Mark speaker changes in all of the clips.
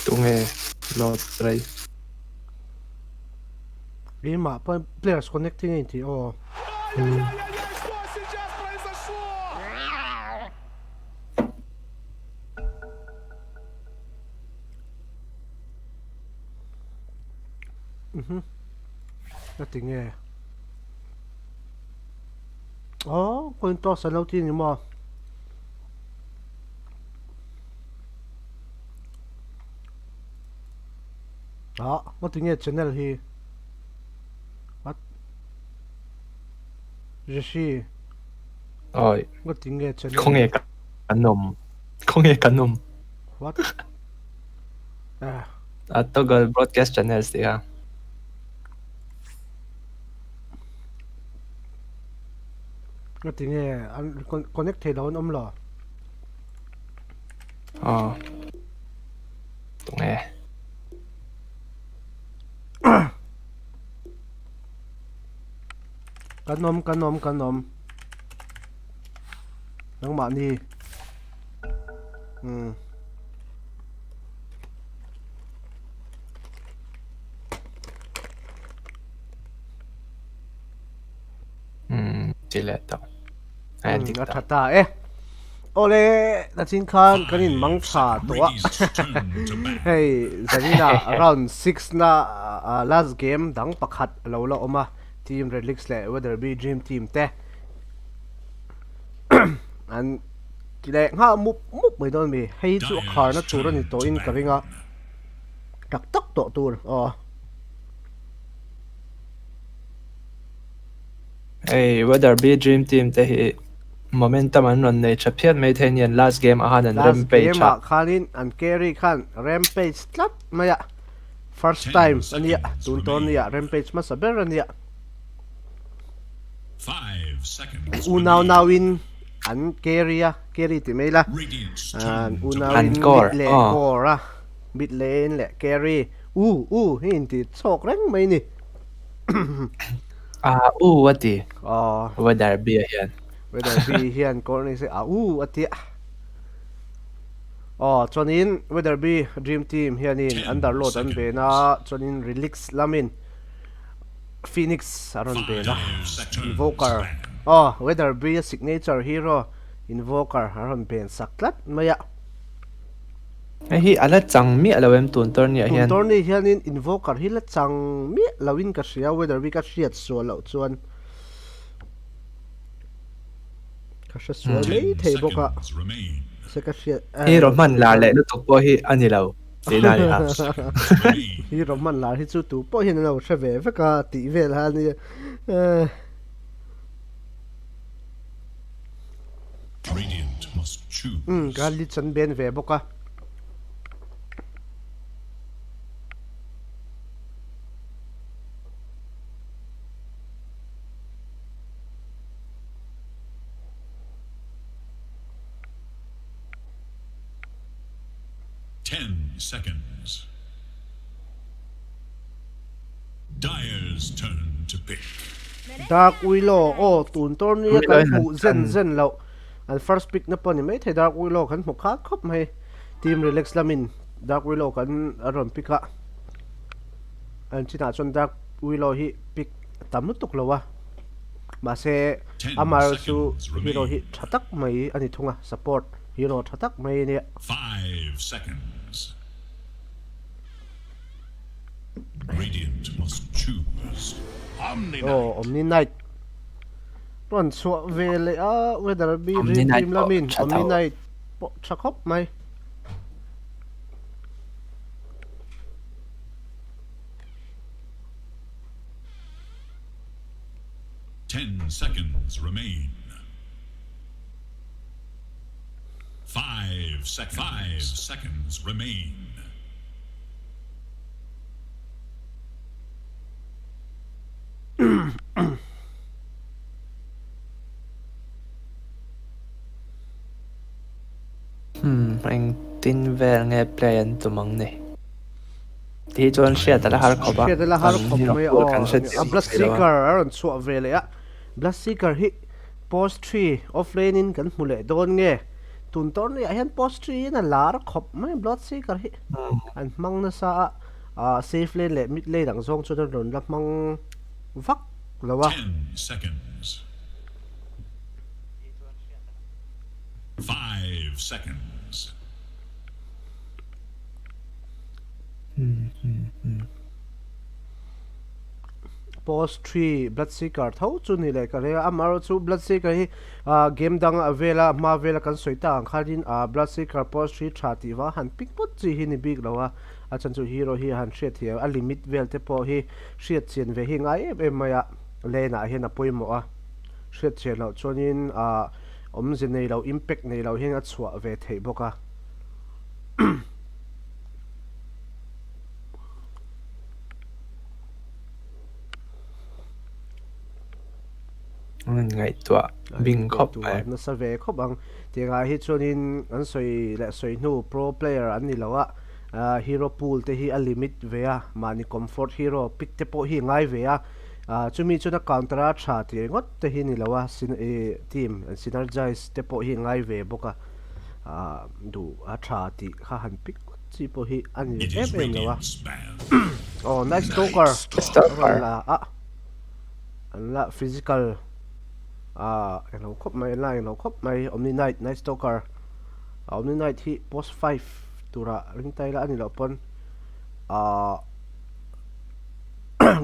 Speaker 1: tung nghe lọt đây
Speaker 2: ý mà players connecting thì nó tiếng nghe con to sao lâu tin mà đó nó tiếng nghe channel hi what Rishi
Speaker 1: rồi
Speaker 2: nó tiếng nghe channel
Speaker 1: không nghe cả nôm không nghe cả nôm
Speaker 2: what
Speaker 1: tôi gọi broadcast channels đi ha
Speaker 2: nó tiếng nghe anh connect thì đâu ông lo
Speaker 1: tung nghe
Speaker 2: Căn nôm nắng bạn đi
Speaker 1: chỉ là tao
Speaker 2: nó thật ta ole na chin khan kanin mang tha to hey zanina around 6 na last game dang pakhat lo lo oma team relix le whether be dream team te an kile nga mup mai don mi hey chu khar na tur ni to in kavinga tak tak to tur
Speaker 1: hey whether be dream team te hi momentum an ron nei chaphiat mai thenian last game ahan an rampage
Speaker 2: ma khanin an carry khan rampage tlat maya first time ania tun ton nia rampage ma saber ania
Speaker 3: 5 seconds
Speaker 2: now in an carry ti mai la an unawin le core bit lane le carry hin ti chok reng mai ni
Speaker 1: what the whether be
Speaker 2: hian core ni se atia chonin whether be dream team hianin underload an be na chonin relix lamin Phoenix aron be na invoker whether be a signature hero invoker aron be saklat maya
Speaker 1: hi ala chang mi alawem tun tor ni hian
Speaker 2: tun ni hianin invoker hi la chang mi lawin ka sia whether be ka hriat so lo chuan ka hria so lei thei boka se ka hriat
Speaker 1: hi roman la le lu tok po hi ani lo te na ni ha
Speaker 2: hi roman la hi chu tu po hin lo thave veka ti vel ha ni
Speaker 3: Radiant must choose.
Speaker 2: Gali chan ben ve boka
Speaker 3: 10 seconds. Dyer's turn to pick.
Speaker 2: Dark Willow tun tor ni kan hu zen lo an first pick na pon mai the Dark Willow kan mu kha khop mai team relax lamin Dark Willow kan aron pick a an china chon Dark Willow hi pick tam tuk lo wa ma se amar su hero hi thatak mai ani thunga support hero thatak mai ni
Speaker 3: 5 seconds. Radiant must choose.
Speaker 2: Omni Knight Tuan so vele whether be dream team lamin Omni Knight po chakop mai
Speaker 3: 10 seconds remain. 5 seconds remain.
Speaker 1: anh tin về nghe play anh tụi mình này thì cho anh share là har khóc
Speaker 2: share là har khóc mai Blast Seeker aron so vele Blast Seeker hi post 3 offlane in kan mule don nge tun tor ni hian post 3 na lar khop mai blood seeker hi an mang na sa safe lane le mid lane ang zong chu ron la mang vak lawa
Speaker 3: 10 seconds. 5 seconds.
Speaker 2: post 3 blood seeker tho chu ni le ka re amaro chu blood seeker hi game dang avela ma vela kan soita ang khalin blood seeker post 3 thati wa han pick pot chi hi ni big lawa a chan chu hero hi han shit hi a limit vel te po hi shit chen ve hi ngai em maya lena hi na poimo a shit chen lo chonin om zin nei lo impact nei lo hi a chwa ve thei boka
Speaker 1: ngay tua bing khop ai
Speaker 2: na sa ve khop ang tinga hi chonin an soi le soi nu pro player an ni lawa hero pool te hi a limit ve a mani comfort hero pick te po hi ngai ve a chumi chuna counter a tha ti ngot te hi ni lawa team synergize te po hi ngai ve boka du a tha ti kha han pick chi po hi an ni
Speaker 3: It is
Speaker 2: em lawa
Speaker 3: Radiant's ban.
Speaker 2: oh nice stalker
Speaker 1: Stalker.
Speaker 2: la an la physical eno khop mai la eno khop mai omni night nice stalker omni night hi post 5 tura ring tai la ani lo pon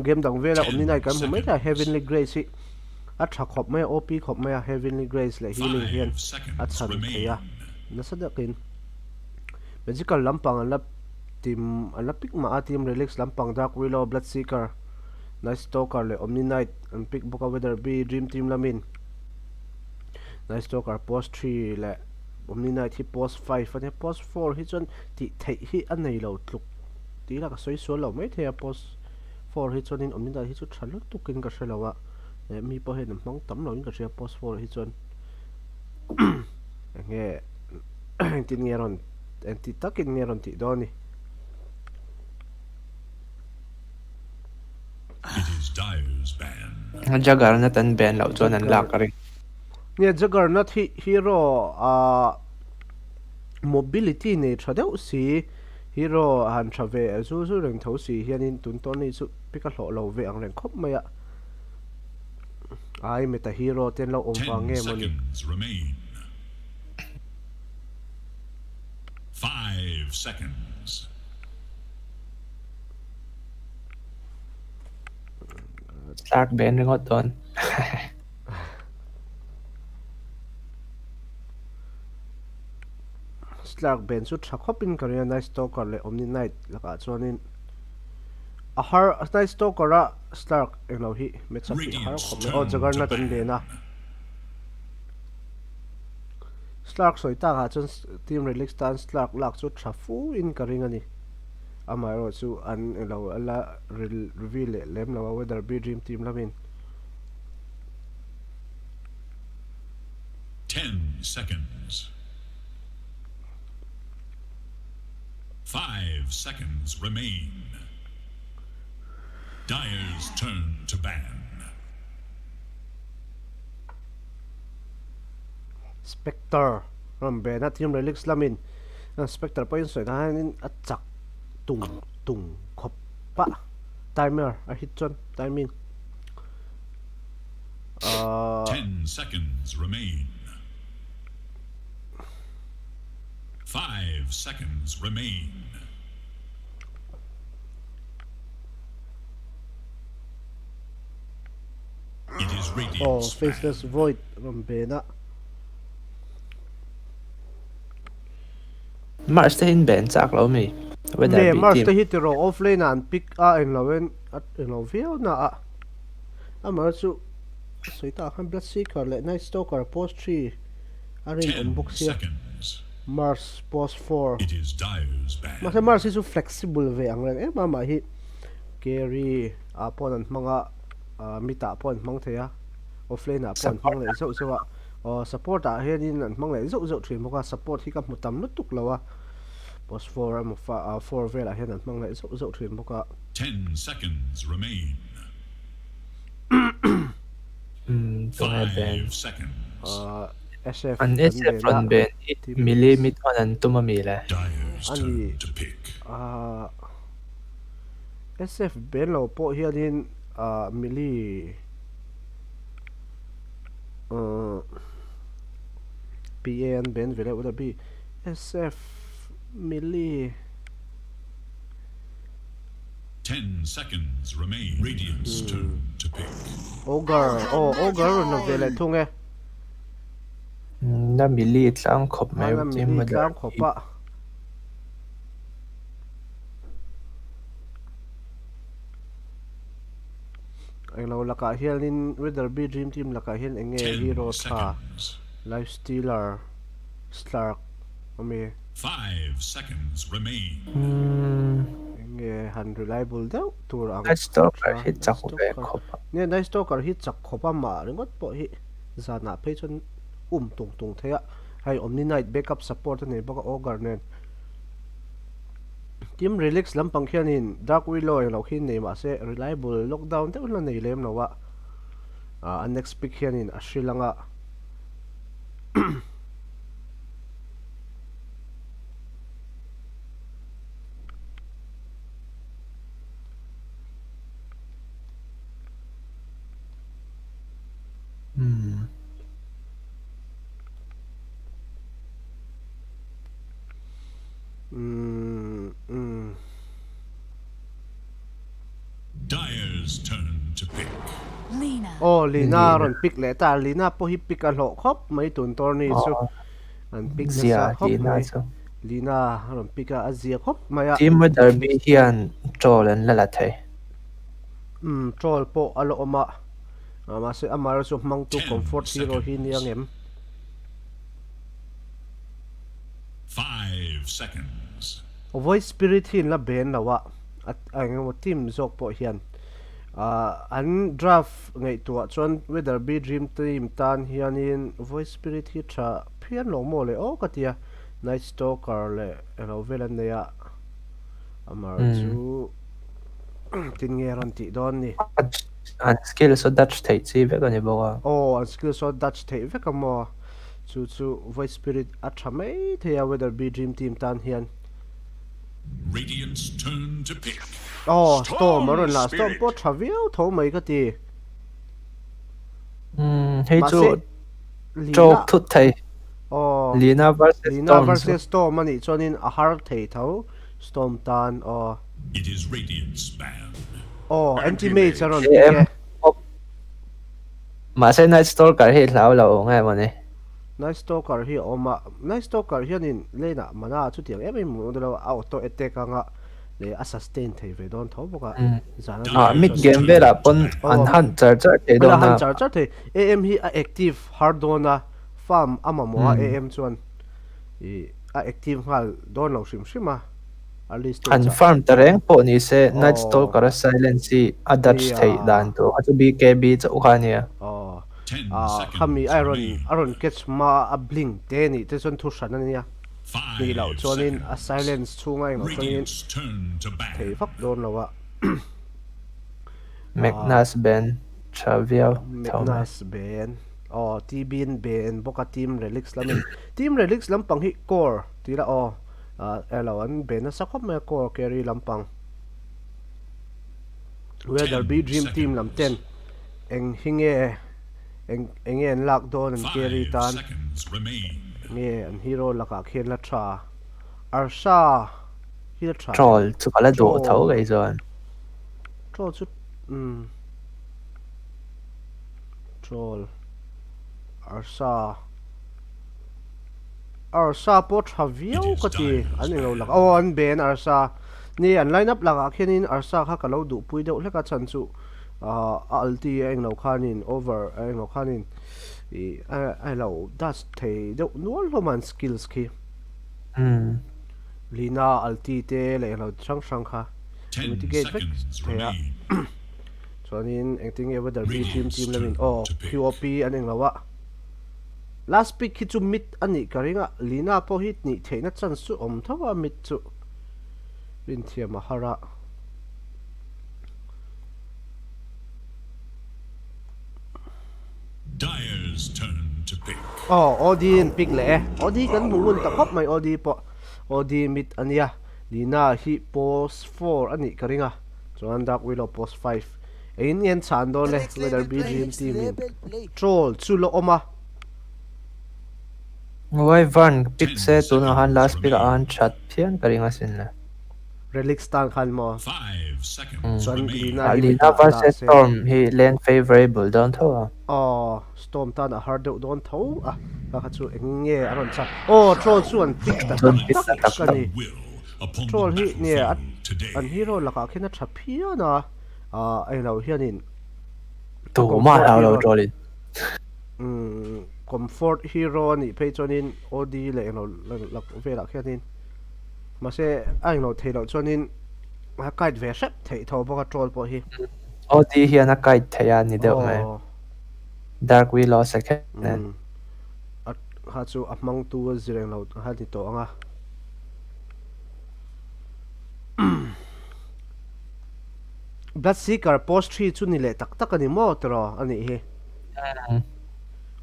Speaker 2: game dang vela omni night kan mai ta heavenly grace hi a tha khop mai op khop mai heavenly grace le healing hian
Speaker 3: 5
Speaker 2: a
Speaker 3: seconds
Speaker 2: chan
Speaker 3: remain.
Speaker 2: theya na sadakin magical lampang an la team an la pick ma a team relax lampang dark willow blood seeker nice stalker le omni night an pick boka whether be dream team lamin nice stalker post 3 le omni night hi post 5 ane post 4 hi chon ti thei hi anei lo tluk ti la ka soi so lo mai thea post 4 hi chonin omni night hi chu thalu tukin ka shelawa mi po he nam mang tam lo in ka shea post 4 hi chon nge tin ngeron anti takin ngeron ti doni
Speaker 3: It is Dyer's ban.
Speaker 1: jagar na tan ben lo chuan an lak ring
Speaker 2: nia juggernaut hi hero mobility ne thadeu si hero han thave zu reng tho si hianin tun ton ni chu pika hlo lo ve ang reng khop maya ai meta hero ten lo om
Speaker 3: 10
Speaker 2: wa nge moni
Speaker 3: seconds remain. 5 seconds.
Speaker 1: lak ben ringot don
Speaker 2: slack ben chu tha khopin karia nice stalker le omni night laka chuanin a har nice stalker a stark eno hi match up hi har khop me o juggernaut an de na Stark soita ka chun team relax tan Stark lak chu thafu in karing ani amaro chu an lo ala reveal lem lo whether be dream team lamin
Speaker 3: 10 seconds. 5 seconds remain. Dyer's turn to ban.
Speaker 2: Spectre ram be na team relax lamin Spectre point soita hanin achak tung khop pa timer a hit chon timing
Speaker 3: 10 seconds remain. 5 seconds remain. It is Radiant's ban.
Speaker 2: faceless void ram be na
Speaker 1: mars te in ben chak lo mi whether
Speaker 2: ne
Speaker 1: be
Speaker 2: mars
Speaker 1: team
Speaker 2: te hit ro offlane an pick a en lowen at en lo view na amar chu soita khan blood seeker le night stalker post 3 arin
Speaker 3: 10
Speaker 2: unbox here
Speaker 3: seconds.
Speaker 2: mars post 4
Speaker 3: It is Dyer's ban.
Speaker 2: masa mars is flexible ve ang reng mama hi carry opponent manga mita opponent mang theya offlane opponent mang le zo zo support a headin an mang le zo zo thrim moka support hi ka mutam lutuk lawa post 4 am 4 vela hen an mang le zo zo thrim moka
Speaker 3: 10 seconds remain.
Speaker 1: to hai ben
Speaker 3: 5 seconds.
Speaker 2: SF
Speaker 1: An
Speaker 2: kan
Speaker 1: SF
Speaker 2: bela
Speaker 1: ron ben
Speaker 2: team
Speaker 1: mili
Speaker 2: release
Speaker 1: mit on an tuma mile.
Speaker 3: Dyer's
Speaker 2: ani
Speaker 3: turn to pick.
Speaker 2: SF ben lo po hianin mili PN ben vele uda bi SF mili
Speaker 3: 10 seconds remain. Radiant's turn to pick.
Speaker 2: Ogre na vele thunge
Speaker 1: Na mili tlang khop mai
Speaker 2: ana
Speaker 1: team
Speaker 2: mili
Speaker 1: modern.
Speaker 2: tlang khopa ai lo laka hianin whether be dream team laka hian enge
Speaker 3: 10
Speaker 2: hero tha
Speaker 3: seconds.
Speaker 2: life stealer Slark ame
Speaker 3: 5 seconds remain.
Speaker 2: enge unreliable deuh tur ang
Speaker 1: Nice stalker
Speaker 2: tha
Speaker 1: hit
Speaker 2: nice
Speaker 1: chak ve
Speaker 2: stalker
Speaker 1: khop.
Speaker 2: ne nice stalker hi chak khopa ma ringot po hi zana pe chon tung tung thea hai omni night backup support ne baka ogre nen team relax lampang khianin dark willow lo khin nei ma se reliable lockdown te ulan nei lem no wa next pick khianin ashrilanga
Speaker 3: Dyer's turn to pick.
Speaker 4: Lena.
Speaker 2: Lina ron pick le ta Lina po hi pick a lo khop mai tun tor ni chu an pick na sa
Speaker 1: Zia
Speaker 2: khop
Speaker 1: Lina
Speaker 2: mai
Speaker 1: so.
Speaker 2: Lina ron pick a azia khop mai a
Speaker 1: Team modern bi hian troll an lala thai.
Speaker 2: troll po alo oma ma se amar so mang tu
Speaker 3: 10
Speaker 2: comfort hero hi ni
Speaker 3: seconds.
Speaker 2: angem
Speaker 3: 5 seconds.
Speaker 2: voice spirit hin la ben lawa at ang team zok po hian an draft ngai tu chon whether be dream team tan hianin voice spirit hi tha phian lo mo le o katia night stalker le elo velan neya amar chu tin nge ron ti don ni
Speaker 1: An skill so Dutch thai chi ve kan boka.
Speaker 2: an skill so dutch thei ve ka mo chu voice spirit a tha mai thea whether be dream team tan hian
Speaker 3: Radiant's turn to pick.
Speaker 2: storm ron la storm po travel tho mai ka ti
Speaker 1: Hey
Speaker 2: ma
Speaker 1: chu
Speaker 2: se
Speaker 1: chok thut thai.
Speaker 2: Lina
Speaker 1: Lina versus Storm.
Speaker 2: versus Storm ani chuanin a har thei tho Storm tan
Speaker 3: It is Radiant's ban.
Speaker 2: anti-mage charon
Speaker 1: AM.
Speaker 2: pike
Speaker 1: Ma se night stalker hi hlau lo ngai mo ne.
Speaker 2: nice stalker hi oma nice stalker hianin lena mana chu tiang em mu de lo auto attack anga le a sustain thei ve don tho boka zana
Speaker 1: Mid game ve la pon an han char thei
Speaker 2: pala
Speaker 1: don
Speaker 2: han
Speaker 1: na.
Speaker 2: char thei am hi a active hardona farm amamo am chuan a active hal don lo shima at least
Speaker 1: An farm tereng po ni se night stalker a silence a Dutch thai dan to. Atu BKB chu khania.
Speaker 3: 10
Speaker 2: khami
Speaker 3: seconds remain.
Speaker 2: iron catch ma a blink te ni te chon thu shan ania ni
Speaker 3: 5
Speaker 2: lo chuanin a
Speaker 3: seconds.
Speaker 2: silence chunga ino chuanin
Speaker 3: Radiant's turn to
Speaker 2: thei
Speaker 3: ban.
Speaker 2: vak don lawa
Speaker 1: Magnus Ben Travial Thoma.
Speaker 2: Magnus ben tbin ben boka team relics lamin team relics lampang hi core tila elawan ben na sakhop ma core carry lampang whether
Speaker 3: 10
Speaker 2: be dream team lam 10 eng hinge eng en lak don and carry
Speaker 3: 5
Speaker 2: tan
Speaker 3: seconds remain.
Speaker 2: nge an hero laka khen la tra arsha hi la tra
Speaker 1: Troll chu kala do
Speaker 2: Troll.
Speaker 1: thau gai zon.
Speaker 2: troll chu troll arsa po thaviau
Speaker 3: It is
Speaker 2: kati
Speaker 3: Dyer's
Speaker 2: an elo
Speaker 3: ban.
Speaker 2: laka an ben arsa ni an line up laka khenin arsa kha kalau du pui deuh leka chan chu alti eng lo khanin over eng lo khanin ai lo das thei deuh nual roman skills ki Lina alti te le lo chang chang kha
Speaker 3: 10
Speaker 2: mitigate vek
Speaker 3: seconds
Speaker 2: thea
Speaker 3: remain.
Speaker 2: chuanin engting ever der bi team
Speaker 3: Radiant's
Speaker 2: lamin
Speaker 3: turn to pick.
Speaker 2: qop an eng lawa last pick hi chu mit ani karinga Lina po hit ni theina chan chu om thawa mit chu rin thiam a hara
Speaker 3: Dyer's turn to pick.
Speaker 2: Odin pick le Odi kan mungun ta khop mai Odi po Odi mit ania Lina hi post 4 ani karinga chuan Dark Willow post 5 ein yen chan do le whether be dream team in troll chulo oma
Speaker 1: Why Van pick
Speaker 3: 10
Speaker 1: se tu no han
Speaker 3: seconds
Speaker 1: last pick
Speaker 3: remain.
Speaker 1: an chat phian karinga sin la.
Speaker 2: relic stan khan mo
Speaker 3: 5 seconds
Speaker 2: chuan
Speaker 3: remain.
Speaker 2: Lina hi
Speaker 1: Alina
Speaker 2: meta ta
Speaker 1: versus
Speaker 2: se
Speaker 1: Storm he lane favorable don't ho.
Speaker 2: Storm tan a hard don tho ka chu enge aron cha troll chu an pick ta tak
Speaker 1: Don't pick
Speaker 2: tak
Speaker 1: ta tak tak.
Speaker 2: kani
Speaker 3: Will upon the
Speaker 2: troll hi ne
Speaker 3: battlefield today.
Speaker 2: an hero laka khena thapia na ai lo hianin
Speaker 1: Tu ma
Speaker 2: comfort
Speaker 1: hao lo
Speaker 2: hero
Speaker 1: trolin.
Speaker 2: comfort hero ni pe chonin Odi le no lak vela khianin ma se ai lo thelo chonin ha kait ve sep thei tho boka troll po hi
Speaker 1: Odi hian a kite thaya ni deuh mai. Dark Willow second.
Speaker 2: at ha chu amang tu zireng lo ha ni to anga Bloodseeker post 3 chu ni le tak tak ani mo tro ani hi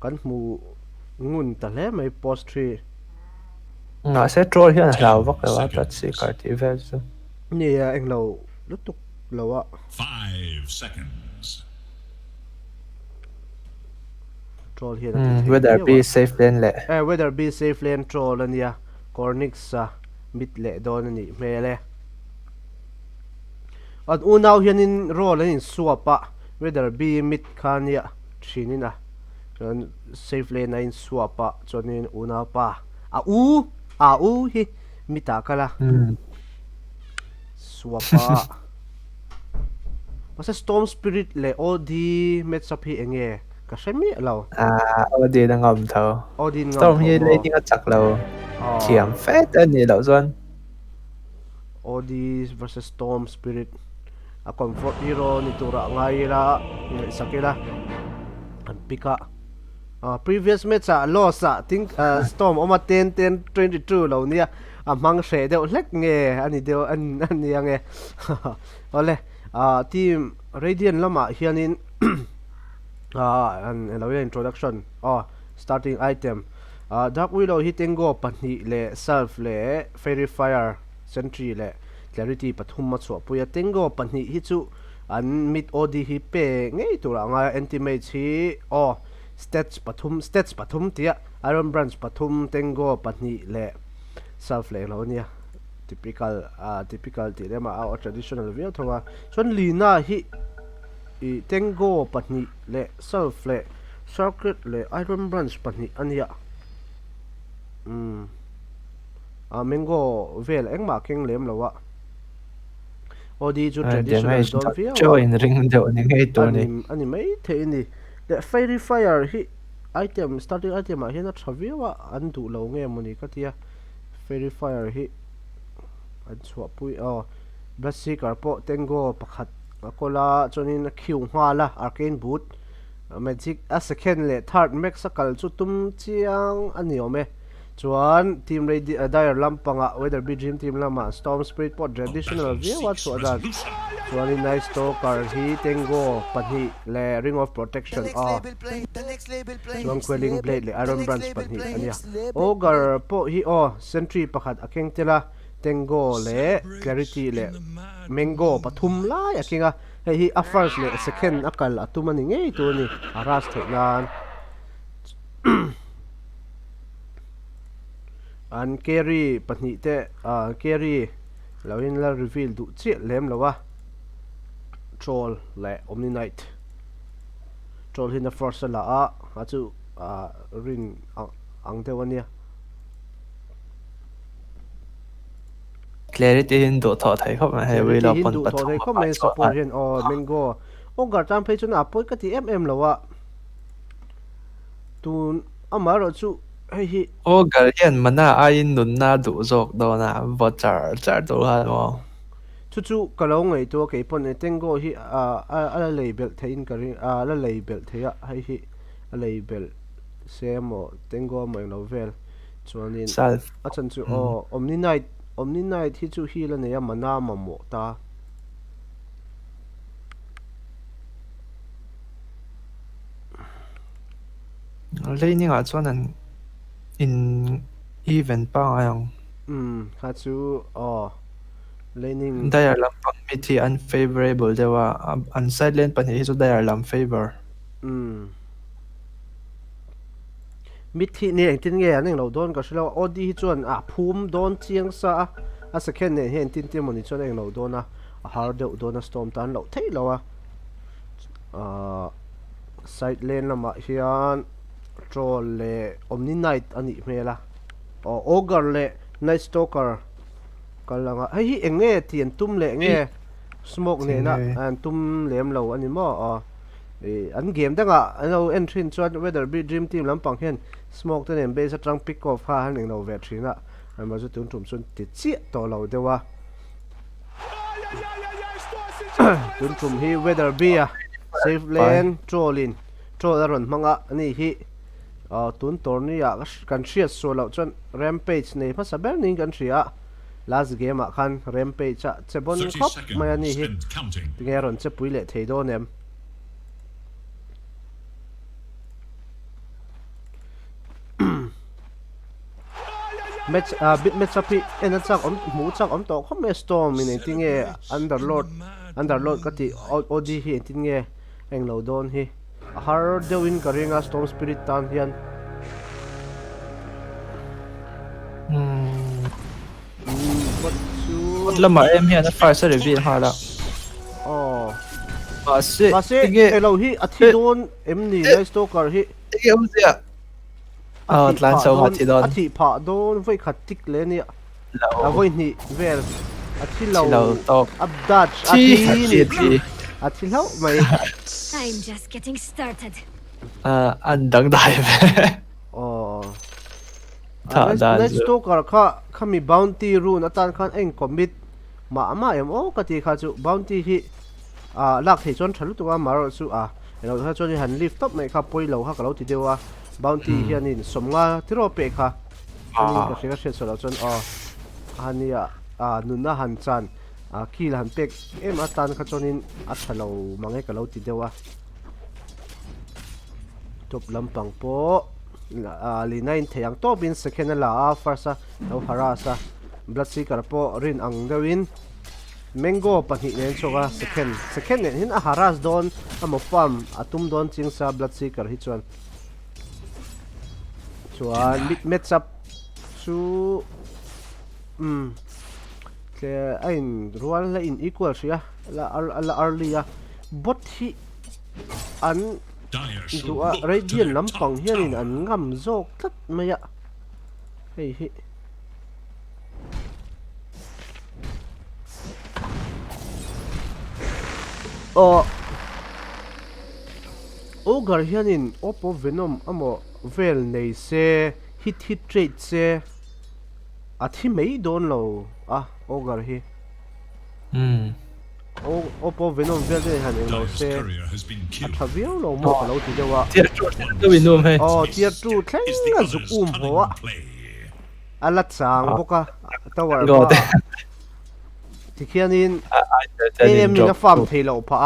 Speaker 2: kan mu ngun ta le mai post 3
Speaker 1: Nga se troll hian a hlau
Speaker 3: 10
Speaker 1: vak lewa
Speaker 3: seconds.
Speaker 1: tat si karti vel chu.
Speaker 2: ni ya eng lo lutuk lo wa
Speaker 3: 5 seconds.
Speaker 2: troll hi
Speaker 1: Whether be safe lane le.
Speaker 2: whether be safe lane troll ania cornix sa mid le don ani mele at unaw hianin roll in swapa whether be mid khania thinina ron safe lane in swapa chonin una pa a u hi mita kala swapa masa storm spirit le odi matchup hi enge ka shemi lo
Speaker 1: Odi na ngam tho.
Speaker 2: odin ngam
Speaker 1: Storm hi
Speaker 2: tho
Speaker 1: lane a chak lo.
Speaker 2: mo
Speaker 1: Thiam fet ani lo zon.
Speaker 2: odi versus storm spirit a comfort hero ni tura ngai ra sakila an pika previous match loss think storm oma 10-22 lo nia amang she deu hlek nge ani deu an nge ole team radiant lama hianin an lo introduction starting item Dark Willow hitting go pani le self le fairy fire sentry le clarity pathum ma chu puya tengo pani hi chu an mid odi hi pe ngei tura nga anti-mage hi stats pathum tia iron branch pathum tengo pani le self le lo nia typical ti lema traditional view thowa chon lina hi I tengo pani le self le circuit le iron branch pani ania mango vel engma keng lem lawa odi chu traditional don via
Speaker 1: Join ring deuh ni ngei tu ni.
Speaker 2: ani mai the ni the fairy fire hi item starting item a hian a thaviwa an du lo nge moni ka tia fairy fire hi an chua pui bloodseeker po tengo pakhat akola chonin khiu hmala arcane boot magic a second le third max sakal chu tum chiang ani ome chuan team dire lampanga whether be dream team lama storm spirit po traditional view wa chu dan chuan in nice stalker hi tengo pani le ring of protection chuan quelling blade le iron branch pani ania ogre po hi sentry pakhat akeng tela tengo le clarity le mango pathum lai akinga hi a first le second akal atumani ngei tu ni aras theknan an carry pani te carry lawin la reveal du chi lem lawa troll le omni knight troll hin the first la a chu rin ang te wania
Speaker 1: Clarity hin do tho thai khop ma he Willow pon
Speaker 2: hindu
Speaker 1: pathum.
Speaker 2: thoi comment support hin mango gar tam phe chuna apoi ka ti lawa tun amaro chu hi
Speaker 1: Gal hian mana ain nun na du zok do na voucher char do ha mo.
Speaker 2: chu kalau ngai to ke pon tengo hi ala label thein kari ala label theya hi a label semo tengo mai novel chuanin
Speaker 1: Self.
Speaker 2: achan chu omni night hi chu hi la ne ya mana mamo ta
Speaker 1: laning ah chuan an in event pa ayang
Speaker 2: kha chu laning
Speaker 1: dire lampang mi thi unfavorable dewa an side lane pan hi chu dire lam favor
Speaker 2: mit thi ne tin nge an lo don ka shlo odi hi chuan phum don chiang sa a second ne hen tin ti moni chuan eng lo don a har deuh don a storm tan lo thei lo a side lane lama hian troll le omni knight ani hmela ogre le night stalker kalanga hi enge tian tum le nge smoke ne na an tum lem lo ani mo an game danga ano entry chuan whether be dream team lampang hen smoke ten em base atang pick off ha han eng lo ve thina an ma chu tun tum chun ti chi to lo dewa tun tum hi whether be a safe lane trollin troll aron manga ani hi tun tor ni ya kan shia so lo chuan rampage nei pha saber ning kan shia last game a khan rampage cha chebon
Speaker 3: 30
Speaker 2: khop mai ani
Speaker 3: seconds
Speaker 2: hi
Speaker 3: and counting.
Speaker 2: tinge ron che puile thei do nem match bit match up en chak mu chak to khom me storm in tinge underlord ka ti od hi tinge eng lo don hi har dewin karinga storm spirit tan hian
Speaker 1: lama em hian first reveal hala
Speaker 2: Kasi elo hi athi don emni na stalker hi
Speaker 1: ege uzia tlan so ma thi don
Speaker 2: athi pha don voi khatik le ni a voi ni vel athi lo
Speaker 1: top
Speaker 2: abdat athi lo mai
Speaker 4: I'm just getting started.
Speaker 1: an dang dai
Speaker 2: Let's stalker kha mi bounty rune atan khan eng commit ma em ka ti kha chu bounty hi lak thei chon thalu tuwa mar chu elo ha chon han lift up mai kha poi lo ha ka lo ti dewa bounty hianin somnga tiro pe kha ani ka shega she so chon ania nunna han chan kil han pek em atan kha chonin athalo mangai ka lo ti dewa top lampang po li 9 theyang to bin second la first lo harasa blood seeker po rin ang dawin mango pahnih nen choka second nen hin a haras don amo farm atum don chingsa blood seeker hi chuan mid match up chu ke ain rual la in equal sia la early bot hi an dua radiant lampang hianin an ngam zok tat maya hei hi ogre hianin oppo venom amo vel nei se hit trade se athi mei don lo ogre hi oppo venom vel de han eng lo se athaviau lo mo ka lo ti dewa
Speaker 1: tier 2 do winum he
Speaker 2: tier 2 tlenga zuk hoa ala chang boka tower ba tikhianin am ni na farm thelo pha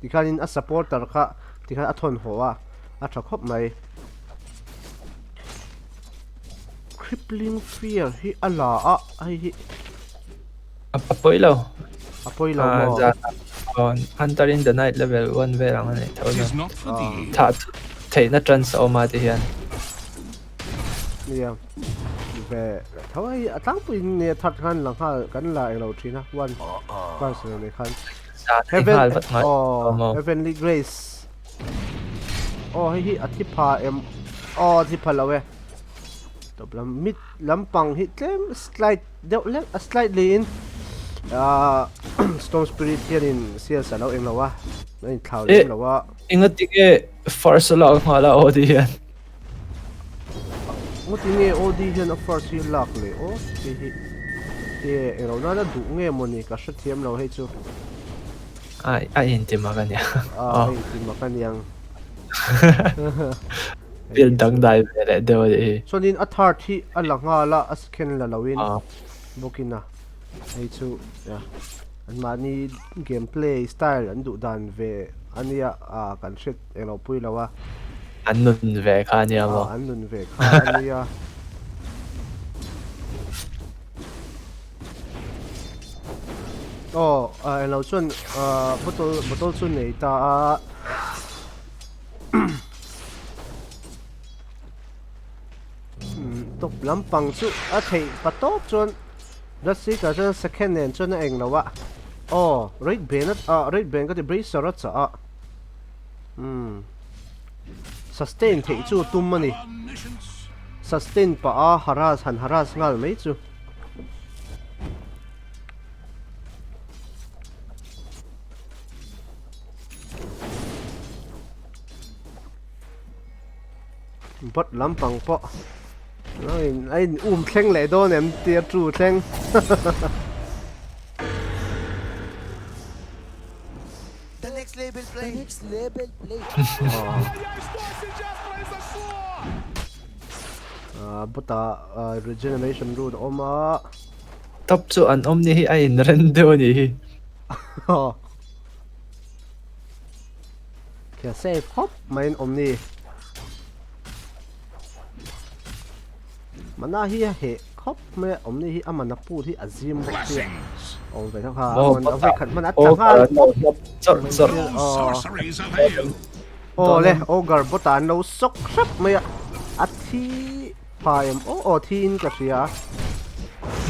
Speaker 2: tikhanin a supporter kha tikhan a thon hoa a thakop mai crippling fear hi ala ai hi
Speaker 1: apoi lo
Speaker 2: mo
Speaker 1: on hunter in the night level 1 ve rang ani
Speaker 3: It is not for thee.
Speaker 1: tha thei na trans o ma ti hian
Speaker 2: nia ve thawai atang pin ne that khan lang ha kan la elo thina one person ne khan heavenly grace hi athipa em athipa lawe top lam mid lampang hi tlem slide deuh le slightly in storm spirit here in CS alo eng lawa in thlau le lawa
Speaker 1: inga tige first la ngala odi hian
Speaker 2: mutinge odi hian first hi lak le hi eng lo na du nge moni ka sha thiam lo he chu
Speaker 1: ai intima kan ya
Speaker 2: intima kan yang
Speaker 1: bil dang dai le de odi
Speaker 2: so in authority alanga la asken la lawin bokina hey chu ya an mani gameplay style an du dan ve ania kan shit elo pui lawa
Speaker 1: anh nun về khá nhiều mà
Speaker 2: anh nun về khá anh à lâu xuân bottle xuân này ta top lắm bằng chú thấy bắt tốt chuan rất sĩ cả cho second hand chuan anh lâu ạ red band có thể bracer rất sợ sustain thấy chú tum mà nè sustain pa harass ngal mấy chú bắt lắm bằng po anh khen lại đó em tiệt chủ khen
Speaker 5: The next level play.
Speaker 2: Bota regeneration route oma
Speaker 1: top chu an ni hi ai in ren do ni hi
Speaker 2: kya save hop main omni mana hi he hop me omni hi amana pu hi azim bokti om ve tha man ave khat man atanga
Speaker 3: Sorceries of hail.
Speaker 2: le ogre bota no sok sap me athi paem thin ka ria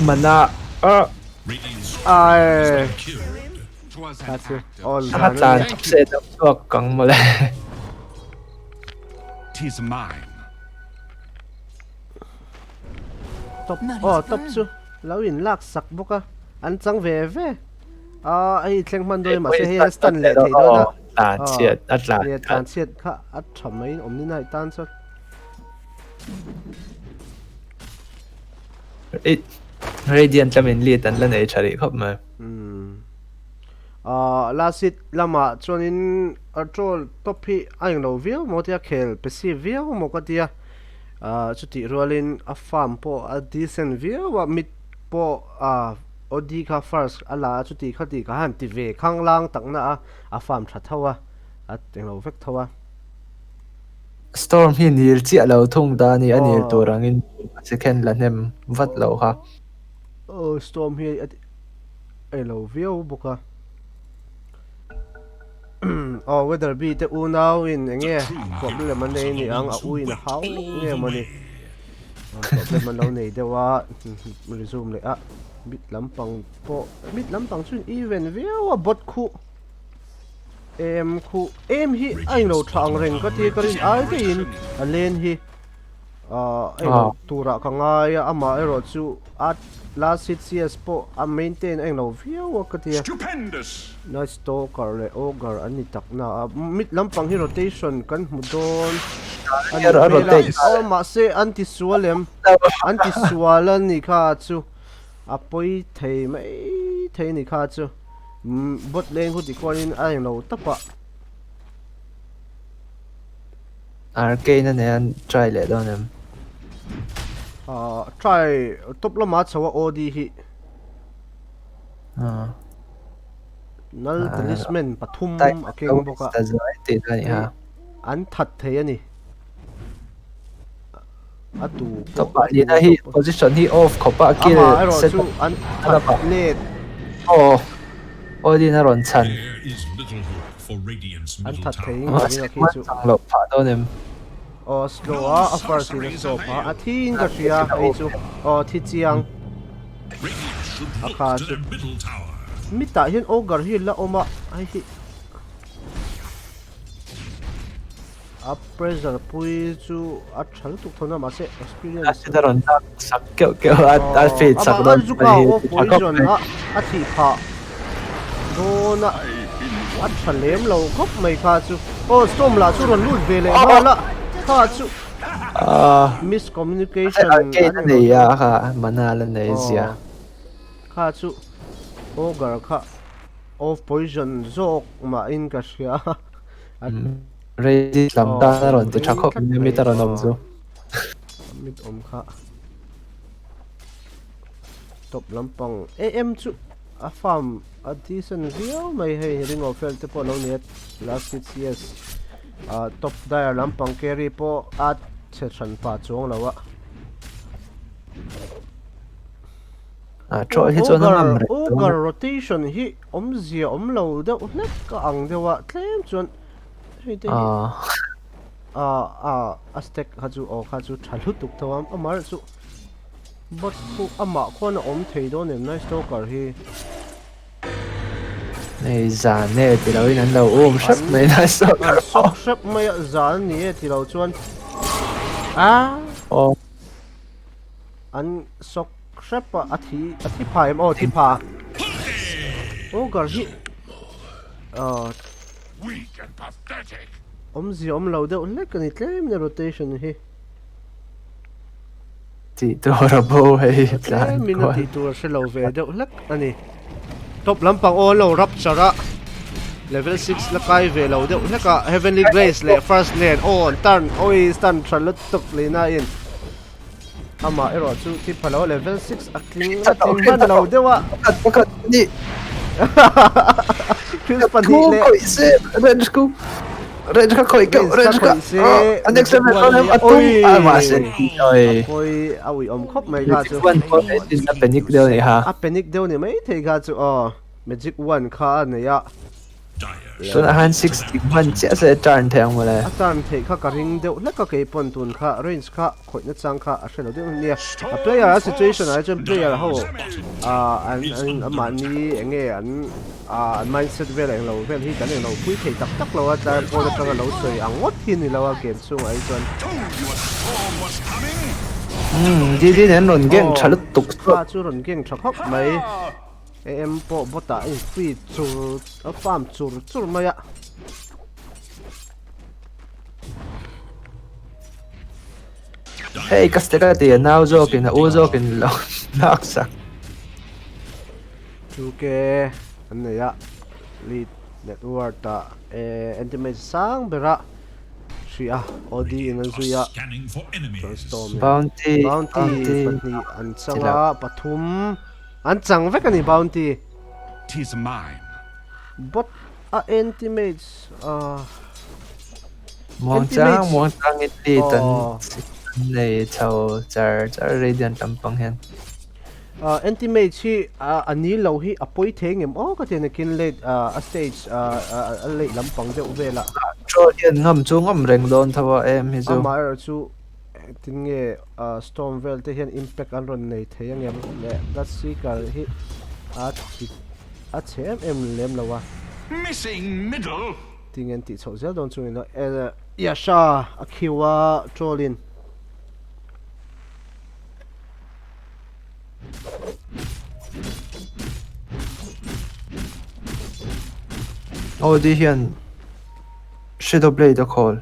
Speaker 1: mana
Speaker 3: Radiant's
Speaker 2: ai
Speaker 3: killed.
Speaker 2: that's it all
Speaker 1: ha tan se da chuak kang mo le
Speaker 3: Tis mine.
Speaker 2: top chu lo in lak sak boka an chang ve ai thleng man doi ma se he stan le thei do na
Speaker 1: tan chiat atla
Speaker 2: le tan chiat kha at thamai omni nai tan so
Speaker 1: it radiant lamin li tan la nei chari khop ma
Speaker 2: lasit lama chonin atrol topi aing lo viau motia khel pesi viau mokatia chuti rolin a farm po a decent viau wa mit po odi kha first ala chuti khati ka han ti ve khang lang takna a farm tha thawa a teng lo vek thawa
Speaker 1: storm hi nil chi alo thung da ni anil turangin second la nem vat lo ha
Speaker 2: storm hi ai lo viau boka whether be te unau in nge problem man nei ni ang a ui na hau nge mani problem man lo nei dewa resume le a bit lampang chun even viau a bot khu em hi ai lo thang reng ka ti ka rin ai te in a len hi ai lo tura ka ngai ama ero chu at last hit cs po a maintain ai lo viau ka ti
Speaker 3: Stupendous.
Speaker 2: nice stalker le ogre ani takna mid lampang hi rotation kan mudon ma se anti sualan ni kha chu apoi thei ni kha chu bot lane hu ti konin ai lo tapa
Speaker 1: arcane ne an try le don em
Speaker 2: try top la ma chawa od hi nal talisman pathum akeng boka
Speaker 1: te ni ha
Speaker 2: an that thei ani atu
Speaker 1: top ni na hi position hi off khopa kill set
Speaker 2: an that late
Speaker 1: odi na ron chan
Speaker 3: There is little hope for Radiant's
Speaker 2: an
Speaker 3: middle
Speaker 2: that thei
Speaker 3: tower.
Speaker 2: ni ki chu
Speaker 1: lo pha don em
Speaker 2: slow a first in so pa a thin ka ria ai chu thi chiang
Speaker 3: Radiant should look
Speaker 2: Akha
Speaker 3: to their middle tower.
Speaker 2: mita hian ogre hi la oma ai hi a pressure pui chu a thal tu thona ma se experience
Speaker 1: asi da ron sak ke a fit sak don
Speaker 2: ju ka o poison a thi pha dona a thalem lo khop mai kha chu storm la chu ron lut ve le ha la kha chu miscommunication
Speaker 1: ke nei ya kha manala nei zia
Speaker 2: kha chu ogre kha of poison zok ma in ka sia
Speaker 1: ready lam da ron ti thakop mi ta ron om zo
Speaker 2: mit kha top lampang am chu a farm a decent view mai hei ring of fel te po lo net last hit cs top dial lampang carry po at section pa chuang lawa
Speaker 1: Cho hi chuan ngam re
Speaker 2: Ogre rotation hi omzia omlo de hlek ka ang dewa tlem chuan hei te Aztec kha chu thalu tuk thawam amar chu bot khu ama khona om thei do nem nice stalker hi
Speaker 1: nei za ne ti lo in an lo shap mai na
Speaker 2: sok shap mai zan ni ti lo chuan an sok shap a thi phai em thi pha Ogre hi
Speaker 3: Weak and pathetic.
Speaker 2: omzi omlo de hlek ani tlem ne rotation hi
Speaker 1: ti to ra bo hei
Speaker 2: tlem min ti tur se lo ve de hlek ani top lampang o lo rapture level 6 la kai ve lo de hleka heavenly grace le first lane on turn oi stun thalut tuk le na in ama ero chu ti phalo level 6 akling ban lo dewa
Speaker 1: kat ni
Speaker 2: Chris pani le
Speaker 1: se Red ka koi ka next level ko atum ma se oi
Speaker 2: awi om khop mai ga chu
Speaker 1: one ko is a panic deu ni ha
Speaker 2: a panic deu ni mai thei ga chu magic 1 kha ne ya
Speaker 1: so na han 60 man che se turn thang mo le
Speaker 2: atan thei kha ka ring deu la ka ke pon tun kha range kha khoi na chang kha a shelo deu ni a player situation a chen player ho an amani enge an mindset vel ang lo vel hi kan lo pui thei tak tak lo a tar po da tang lo soi ang ngot hin ni lo a game chung ai chuan
Speaker 1: di nen ron geng chalut tuk
Speaker 2: kha chu ron geng thakop mai em po bota in free chur a farm chur mai a
Speaker 1: hey kasteka ti now jokin na ujokin lo naksa
Speaker 2: chu ke an ne ya lead network ta intimate sang bera Shia Odi in Azuya
Speaker 3: Scanning for enemies.
Speaker 1: bounty
Speaker 2: Patni Ansanga Pathum Ansang Vekani Bounty.
Speaker 6: Tis mine.
Speaker 2: But intimates
Speaker 1: Montang iti tan nei chao char radiant lampang hen
Speaker 2: intimates hi ani lo hi apoi thengem ka ten kin late a stage a late lampang de ubela
Speaker 1: cho yen ngam chu ngam reng don thawa em hi chu
Speaker 2: amar chu tinge stormvel te hian impact an ron nei theyangem le that seeker hi a chem em lem lawa
Speaker 6: Missing middle.
Speaker 2: tingen ti chhozel don chu no yasha akhiwa trolin
Speaker 1: di hian shadow blade a call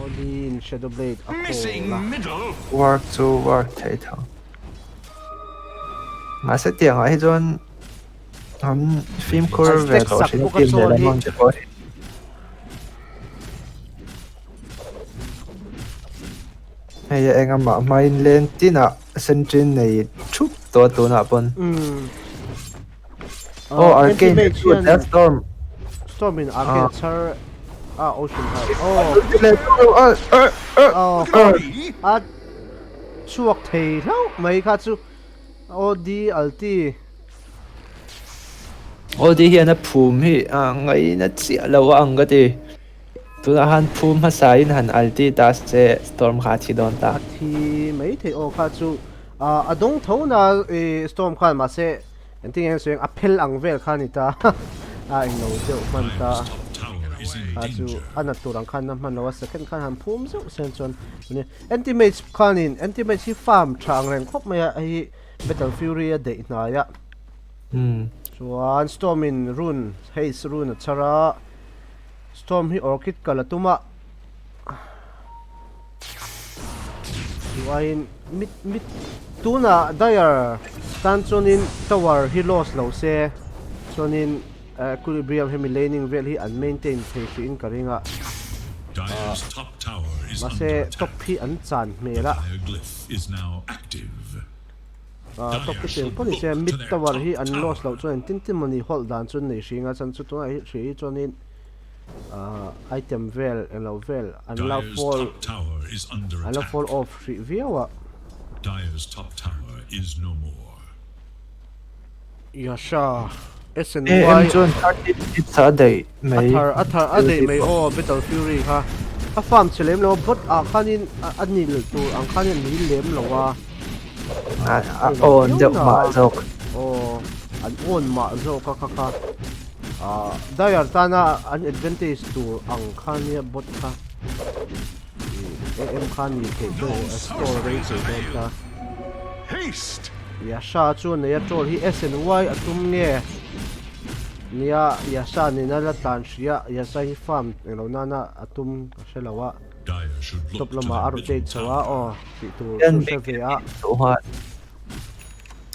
Speaker 2: Odin shadow blade
Speaker 6: Missing middle.
Speaker 1: work thei thang nga se tiang a hi chuan film core ve lo sin tim le lamang che ko hei engama main len tina sentrin nei thup to na pon arcane death
Speaker 2: storm in arcane char ocean heart chuak thei lo mai kha chu odi alti
Speaker 1: di hian a phum hi ngai na chia lo ang ga ti tuna han phum ha sain han alti ta se storm kha thi don ta
Speaker 2: thi mai thei kha chu adong thona storm khan ma se anting en sweng apel ang vel khan ita ing no de man ta chu anaturang khan na man lo second khan han phum zo senson ni intimates khanin intimates hi farm thang reng khop mai a hi battle fury a de na ya chuan storm in rune haze rune chara storm hi orchid kalatuma chuan mit tuna dire tan chuanin tower hi loss lo se chuanin equilibrium hemi laning vel hi an maintain thei fi in karinga
Speaker 3: Dire's top tower is
Speaker 2: มาเซ
Speaker 3: under
Speaker 2: ตก
Speaker 3: attack.
Speaker 2: พี่อันจานเม
Speaker 3: The
Speaker 2: ละ
Speaker 3: dire glyph is now active.
Speaker 2: ตกพี่เสียงพวกนี้เซมิดตะวันที่อันลอสเราจนติ้นมันนี่ฮอลดานจนในชิงอ่ะฉันสุดตัวไอ้ชีจนนี่ไอเทมเวลเราเวลอันเรา
Speaker 3: Dire's
Speaker 2: fall
Speaker 3: top tower is under
Speaker 2: อันเรา
Speaker 3: attack.
Speaker 2: fall off ชีวิวอ่ะ
Speaker 3: Dire's top tower is no more.
Speaker 2: ยาชา SNY
Speaker 1: เอ็มจนทัดอิสระได้ไหม
Speaker 2: อัธอเดย์ไม่โอ้ Battle Fury ค่ะถ้าฟาร์มเฉลิมเราบดข้านินอันนี้หรือตัวข้านินนี้เลี้ยมหรอวะ
Speaker 1: โอนเดี๋ยวมาจก
Speaker 2: โอ้อันโอนมาโซค่ะได้ยาตานะอัน advantage ตัวอังข้านี่บดค่ะข้านี่เกิดด้วย storage เกิดค่ะ
Speaker 6: Haste!
Speaker 2: ยาชาชวนเนี่ยโจทย์ที่ SNY อัตุมเนี่ยเนี่ยยาชานี่น่าจะตันเสียยาชาที่ฟาร์มเราน่าน่ะอัตุมเชื่อแล้วว่า
Speaker 3: Dire should
Speaker 2: ต
Speaker 3: look
Speaker 2: บ
Speaker 3: to
Speaker 2: ลงมา
Speaker 3: their
Speaker 2: อารุเจ
Speaker 3: middle
Speaker 2: สว่า
Speaker 3: tower.
Speaker 2: อ๋อติดตัว
Speaker 1: เล่น
Speaker 2: เซ
Speaker 1: บิ๊ก
Speaker 2: เวีย
Speaker 1: ตัวหัว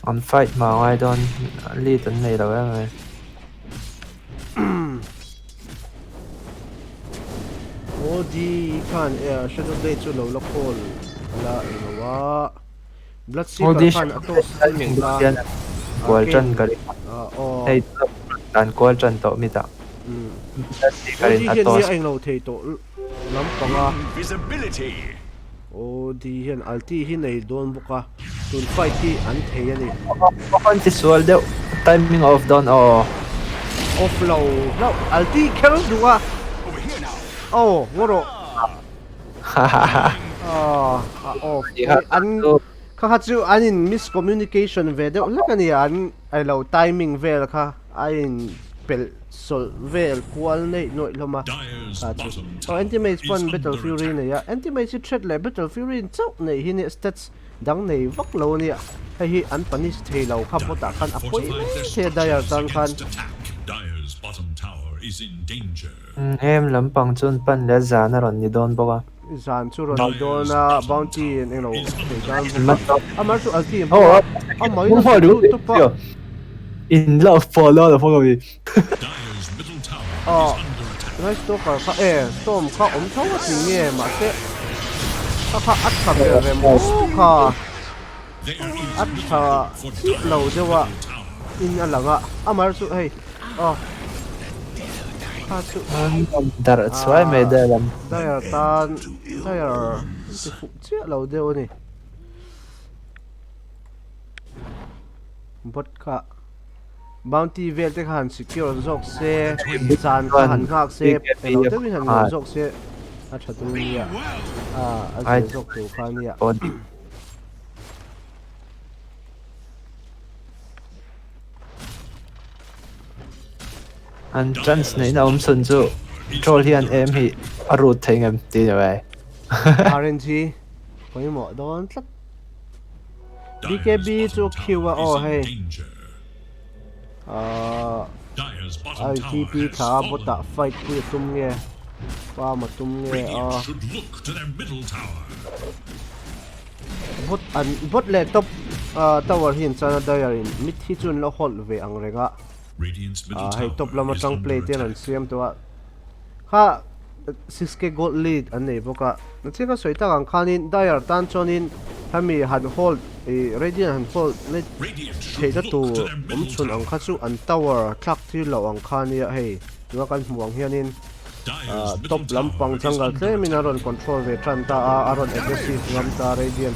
Speaker 1: อันไฟมาไว้โดนรีดตันในเราไง
Speaker 2: โอ้ดีขันชัดเดย์จุดเราละคนละเองว่าบลัดซี
Speaker 1: โอ้ดิ
Speaker 2: ขันอัตโต้สติ
Speaker 1: มิ
Speaker 2: ง
Speaker 1: ง
Speaker 2: ละ
Speaker 1: เดียนกวลจันกัน
Speaker 2: อ๋อ
Speaker 1: ให้การกวลจันโตมิตา
Speaker 2: โอ้
Speaker 1: การ
Speaker 2: ดี
Speaker 1: อัต
Speaker 2: เห็น
Speaker 1: โต
Speaker 2: เนี่ยเองเราเทโตล้ำปังอ่ะ
Speaker 6: Invisibility!
Speaker 2: โอ้ดีเห็นอัลตี้ที่ในโดนบุกอ่ะตุนไฟที่อันเทียนี่
Speaker 1: คนที่สวลเดียวไทมิ่งออฟดอนอ๋อ
Speaker 2: ออฟเราแล้วอัลตี้แค่ดูอ่ะ
Speaker 6: Over here now!
Speaker 2: โอ้งร
Speaker 1: ฮ่าฮ่าฮ่า
Speaker 2: โอ้อันข้าจูอันนี้ miscommunication เวเดียวแล้วกันนี่อันไอเรา timing เวลค่ะอันเป็นส่วนเวลควอลเนี่ยหน่อยลงมา
Speaker 3: Dire's
Speaker 2: ข้าจู
Speaker 3: bottom
Speaker 2: เอา
Speaker 3: tower
Speaker 2: anti-mage
Speaker 3: is
Speaker 2: ปน
Speaker 3: under
Speaker 2: Battle Fury
Speaker 3: attack.
Speaker 2: เนี่ย anti-mage เทรดเลย Battle Fury เจ้าเนี่ยที่เนี่ย stats ดังเนี่ยวักเราเนี่ยให้ที่อันปนิสเทเราขับรถตักกันอ่ะปุ้ย
Speaker 3: Fortified their
Speaker 2: เทได้ยัง
Speaker 3: structures
Speaker 2: ตันกัน
Speaker 3: against attack. Dire's bottom tower is in danger.
Speaker 1: เอ็มลำปังจนปันและจานรอนนี่โดนปะวะ
Speaker 2: จานชูรอนโดนbounty เนี่ยเราเทกัน
Speaker 1: มันต้อง
Speaker 2: อ่ะมาสู่อัลตี้
Speaker 1: โอ้
Speaker 2: อ่ะมา
Speaker 1: มึงพอรู้
Speaker 2: ตุ๊บ
Speaker 1: เดี๋ยวอินเลิฟฟอลโล่พวกเรา
Speaker 3: Dire's middle tower
Speaker 2: Oh.
Speaker 3: is under attack.
Speaker 2: 那是多个他storm 他我们超过几年嘛这他อัดขับเรือมูค่ะ
Speaker 3: There is
Speaker 2: อัด
Speaker 3: little
Speaker 2: ขา
Speaker 3: hope for
Speaker 2: ที่
Speaker 3: Dire's
Speaker 2: เราจะว่า
Speaker 3: middle tower.
Speaker 2: อินอันหลังอ่ะอ่ะมาสุเฮ้ยอ๋อข้าสุ
Speaker 1: ดาร์สวยไม่ได้ล
Speaker 2: ได้ตานได้จะฟุกเจ้าเราเดียวนี่บดค่ะ bounty เวลที่หัน secure จอกเซ่จานหันหักเซ่เราจะมีหันจอกเซ่อาชัดนี้อ่ะอาจจะจอกตัวข้านี่อ่ะ
Speaker 1: ำคนอันจันส์ในน้ำสุนจูโจเลียนเอ็มฮีอรูดทิ้งเอ็มตีเอาไว้
Speaker 2: RNG คนนี้หมอโดนสัก
Speaker 3: Dire's
Speaker 2: BKB
Speaker 3: bottom
Speaker 2: to
Speaker 3: tower
Speaker 2: kill
Speaker 3: is
Speaker 2: oh
Speaker 3: in
Speaker 2: hey
Speaker 3: danger. Dire's bottom tower
Speaker 2: ITP
Speaker 3: has
Speaker 2: ขาบตะ
Speaker 3: fallen.
Speaker 2: ไฟคุยตุ้มเงี้ยว่ามาตุ้มเงี้ย
Speaker 3: Radiant should look to their middle tower.
Speaker 2: บดเลยตบตัวหินจานได้ยังมิดที่จุนแล้วหดเวอังเรงะ
Speaker 3: Radiant's middle
Speaker 2: ให้ตบ
Speaker 3: tower
Speaker 2: แล้วมา
Speaker 3: is
Speaker 2: จังเพล
Speaker 3: under
Speaker 2: ย์เตียน
Speaker 3: attack.
Speaker 2: เสียมตัวข้า 6K gold lead อันนี้พวกอะนั่นที่ก็สวยตั้งข้านินได้ยังตันจอนินถ้ามีหันโฮลRadiant หันโฮลเล่น
Speaker 3: Radiant
Speaker 2: เท
Speaker 3: should
Speaker 2: จะตัว
Speaker 3: look to their
Speaker 2: ผม
Speaker 3: middle
Speaker 2: ชนอัง
Speaker 3: tower.
Speaker 2: คาสุอันตาวคลักที่เราอังคาเนี่ยให้ตัวกันห่วงเฮียนิน
Speaker 3: Dire's
Speaker 2: ต
Speaker 3: middle
Speaker 2: บลำปัง
Speaker 3: tower
Speaker 2: จัง
Speaker 3: is
Speaker 2: กัลเซ
Speaker 3: under
Speaker 2: มิ
Speaker 3: attack.
Speaker 2: นารอนคอนโทรลเวทรันตาอารอนเอเกซีฟลำตาเรเดียน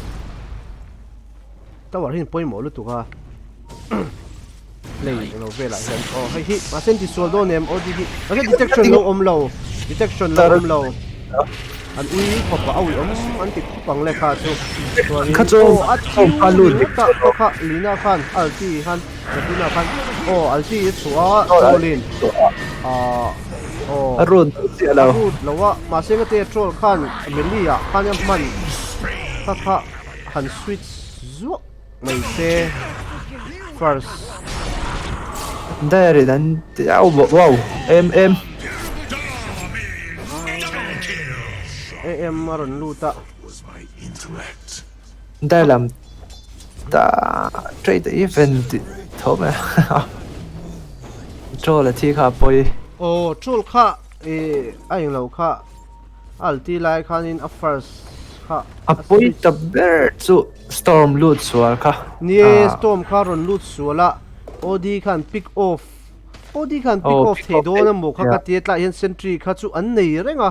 Speaker 2: ตาวหินป่วยหมอลุตุค่ะเลยเราเวลาเห็นโอ้ให้ฮิมาเส้นที่ส่วนโดนเนมโอ้ดีดีโอเค detection เราอมเรา detection เราอมเราอันอุ้ยขอบว่าอุ้ยอันติดปังเลยค่ะจุตัวนี้โอ้อัดคิวลิตาค่ะลีน่าคันอัลตี้คันลีน่าคันโอ้อัลตี้สัวโซลินโอ้
Speaker 1: อรูดเสียเรา
Speaker 2: พูดแล้วว่ามาเซงก็เตะโทรลขันเมลี่อ่ะขันยังมันถ้าหันสวิตช์ซุไม่เซ first
Speaker 1: ได้เลยนั้นเอาบอกว้าวเอ็ม
Speaker 2: AM มารอนลูตะ
Speaker 1: ได้ลำตาเทรดอีเวนต์ทบไหมโจละที่ขับไป
Speaker 2: โอ้โทรลค่ะไอ้ยังเราค่ะ alti lai khan in a first kha
Speaker 1: apoi ta ber chu storm loot sual kha
Speaker 2: nie storm kha ron lut suala od khan pick off od khan pick
Speaker 1: Oh,
Speaker 2: off
Speaker 1: pick
Speaker 2: the
Speaker 1: off
Speaker 2: do na mo kha
Speaker 1: yeah.
Speaker 2: ka ti tla hian sentry kha chu an nei renga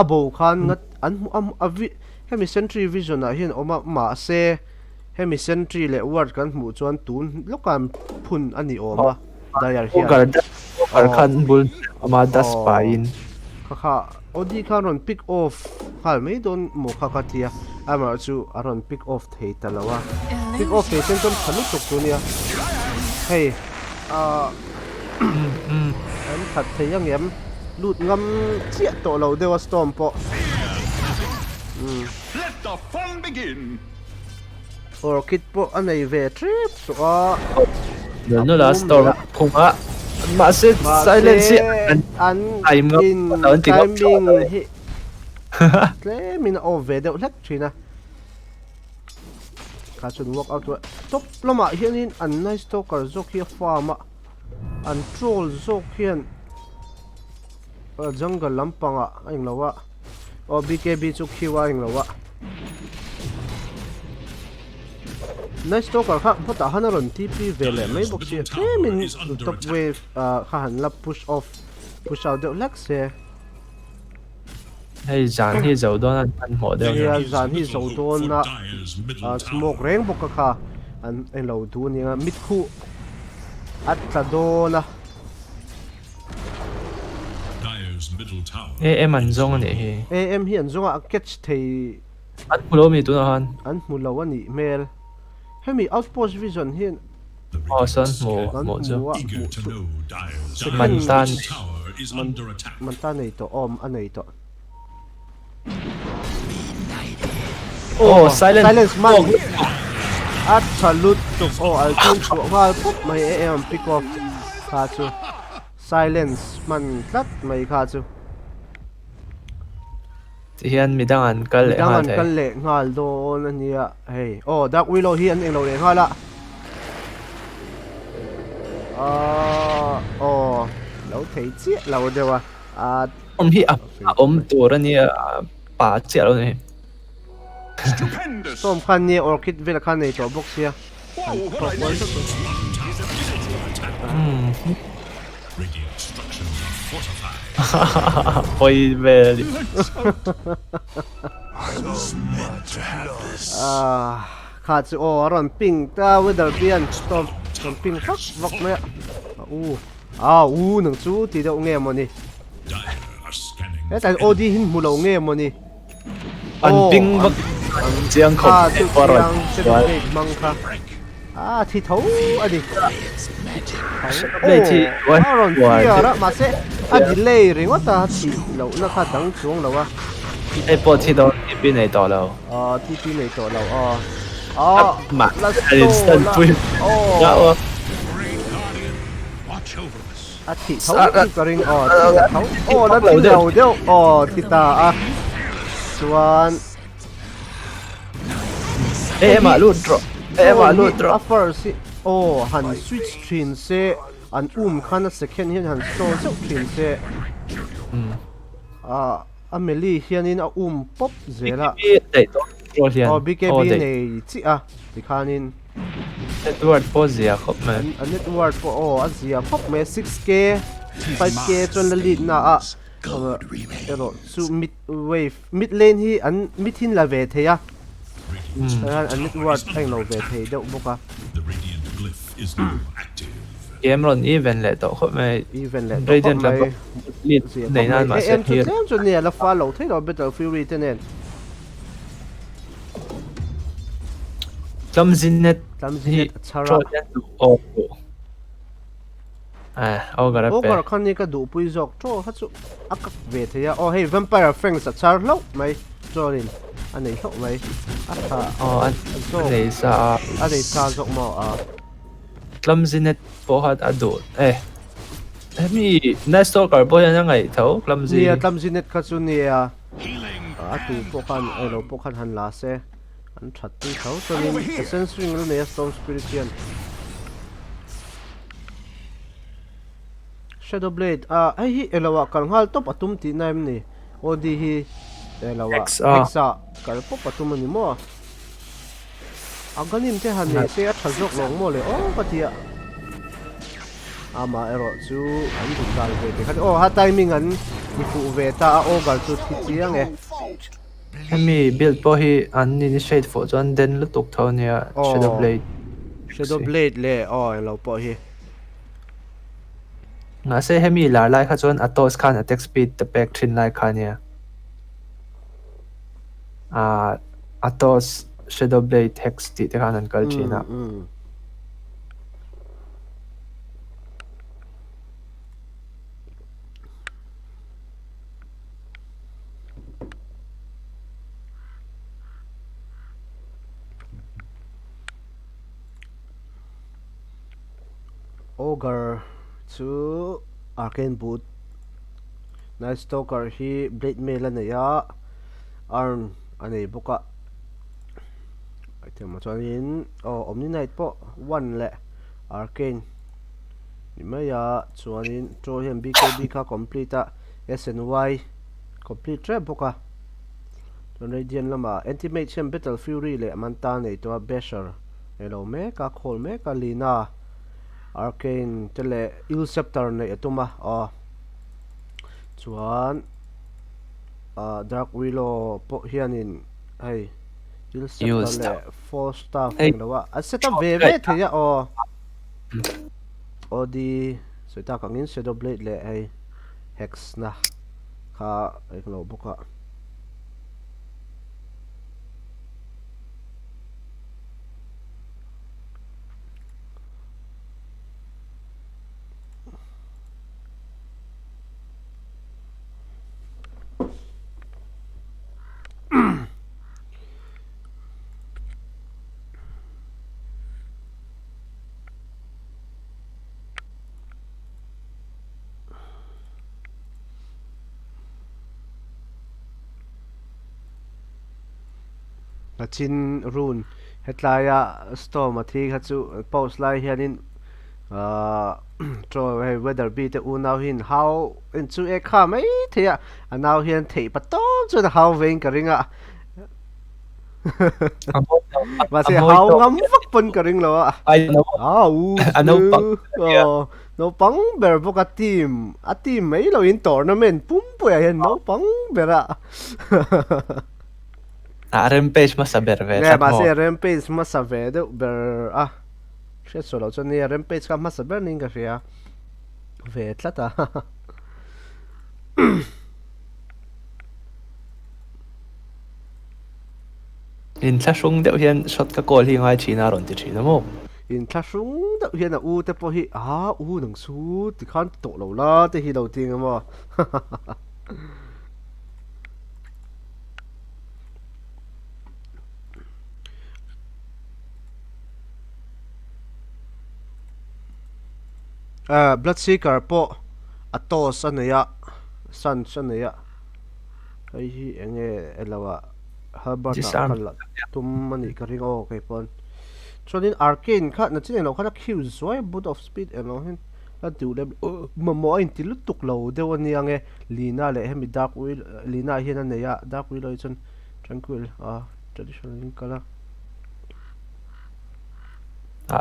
Speaker 2: a bo khan ngat an hemi sentry vision a hian oma ma se hemi sentry le ward kan mu chuan tun lokam phun ani oma dayar hian
Speaker 1: gar khan bul ama das pa in
Speaker 2: kha odi khan ron pick off hal mai don mo kha ka tia ama chu aron pick off thei talawa pick off thei sen ton thanu tuk tu nia hey an khat thei yang yam lut ngam chia to lo dewa storm po
Speaker 6: Let the fun begin.
Speaker 2: orchid po anei ve trip so
Speaker 1: no la storm khunga ma se silence
Speaker 2: an
Speaker 1: time
Speaker 2: in timing hi tle min over de lek thina ka chun walk out top lama hianin an nice stalker zok hi farma an troll zok hian jungle lampanga ang lawa o bkb chu khiwa ang lawa nice stalker kha phota hanaron tp vele mai box hi min top wave kha han la push off push out de lek se
Speaker 1: hey zan hi zo don an mo de
Speaker 2: ya zan hi zo don na
Speaker 3: Dyer's middle
Speaker 2: smoke reng bok kha an lo du ni mit khu at ta dona
Speaker 3: Dyer's middle tower.
Speaker 1: em an zong ani hi
Speaker 2: am hi an zonga catch thei
Speaker 1: an pulo mi tu na han
Speaker 2: an mulo ani mel hemi outpost vision hian
Speaker 3: The
Speaker 1: oh son
Speaker 3: Radiant's
Speaker 1: mo zo
Speaker 3: eager to know Dyer's
Speaker 1: man tan
Speaker 3: tower is under attack.
Speaker 2: man ta nei to anei to
Speaker 1: oh
Speaker 2: silence man at salut to al tun chu ngal pop mai am pick off kha chu silence man tlat mai kha chu
Speaker 1: ti hian midang an kal le ha
Speaker 2: dangan
Speaker 1: the
Speaker 2: kal le ngal do ania hey dark willow hi an eng lo le ngala lo thei chi lo dewa
Speaker 1: om hi om tur ani pa chelo ni
Speaker 6: Stupendous.
Speaker 2: tom khan ni orchid vel khan nei to box ya
Speaker 6: Whoa, what I need.
Speaker 3: Radiant structures are fortified.
Speaker 1: oi very
Speaker 2: kha chu ron ping ta weather bian storm ping fak vak me nang chu ti do nge mo ni
Speaker 3: Dyer are scanning.
Speaker 2: ta od hin mu lo nge mo ni
Speaker 1: an ping bak chiang khom
Speaker 2: chu
Speaker 1: paron
Speaker 2: chiang mang kha thi thấu ani
Speaker 1: đây thì
Speaker 2: ron kia ra ma se delay ring ta thi lo na kha dang chuang lo wa
Speaker 1: ai po thi do bên này to lo
Speaker 2: TP này tổ lầu
Speaker 1: mà
Speaker 2: let's
Speaker 1: instant
Speaker 2: go,
Speaker 1: win dạ
Speaker 3: Great Guardian, watch over us.
Speaker 2: thị thấu thị cái ring thấu nó thị đầu đeo thị ta chuan
Speaker 1: em mà luôn rồi em mà luôn rồi
Speaker 2: first han switch train se an khana second hian han so train se Amelie hianin pop zela
Speaker 1: đây to rồi liền
Speaker 2: BKB này chi thì khanin
Speaker 1: Edward Pozia khop mà
Speaker 2: a network for Asia pop me 6k 5k chon la lead na pero su mid lane hi an mid hin la ve theya an network anh lo ve the deuh boka
Speaker 3: The radiant glyph is now active.
Speaker 1: game run event lại to khop mà
Speaker 2: even le
Speaker 1: Radiant là lead này nan mà sẽ
Speaker 2: em
Speaker 1: here
Speaker 2: chu ne la follow the lo Battlefield tenen
Speaker 1: Clumsiness
Speaker 2: Clumsiness chara.
Speaker 1: Trojan oh gara pe
Speaker 2: Ogar khani ka du pui jok tro ha chu akak ve theya hey vampire fangs char lo mai tronin anei ho mai
Speaker 1: anh này sa
Speaker 2: anei sa jok mo
Speaker 1: Clumsiness po hat adult mi next talker po yan ngay thấu clumsy
Speaker 2: nia Clumsiness kha chu nia
Speaker 3: Healing.
Speaker 2: atu pokan elo pokan han la se an that ti thau chonin essence ring lo ne storm spirit yan shadow blade ai hi elowa kan hal top atum ti naim ni odi hi lawa
Speaker 1: Hex,
Speaker 2: hexa karpo patumani mo aganim te han ne se a thazok long mo le o patia ama ero chu an dun dal ve te khat o ha timing an ni fu ve ta a ogar chu thi chiang e
Speaker 1: hemi build po hi an initiate fo chuan den lutuk tho nia Shadow
Speaker 2: oh
Speaker 1: Blade
Speaker 2: shadow blade le o lo po hi
Speaker 1: nga se hemi lar lai kha chuan Atos khan attack speed te pek thin lai kha nia Atos Shadow Blade Hex ti te khan an kal thina
Speaker 2: ogre chu arcane boot nice stalker hi blade mail an ya arm anei boka item ma chuanin omni night po 1 le arcane nimaya chuanin trohem bkb kha complete a sny complete tre boka chuan radiant lama anti-mage chem battle fury le manta nei to basher elo me ka khol me ka lina arcane tele il scepter nei atuma chuan dark willow po hianin hei il scepter le 4 star pheng lawa a setup ve ve theya odi soita kangin shadow blade le hei hex na kha eklo boka chin rune hetlaya storm a thi kha chu post lai hianin tro hey weather be te u now hin how in chu e kha mai thea now hian thei patom chu na how vein ka ringa ma se how ngam vak pon ka ring lo
Speaker 1: I know ano
Speaker 2: no pang ber boka team mai lo in tournament pum pu ya no pang bera
Speaker 1: rampage ma saber ve
Speaker 2: ne ma se rampage ma sa ve de ber she solo cho ni rampage ka ma sa ber ning ka ria ve tlata
Speaker 1: in thlasung deuh hian shot ka call hi ngai thina ron ti thina mo
Speaker 2: in thlasung de hian u te po hi u nang su ti khan to lo la te hi lo ting mo Bloodseeker po Atos anaya Sun anaya ai hi enge elawa Herbert kala tum mani karing okay pon chonin arcane kha na chin lo kha Q zoi boot of speed elo hin la du le mo in til tuk lo de woni ange lina le hemi dark will lina hian anaya dark will oi chon tranquil traditional kala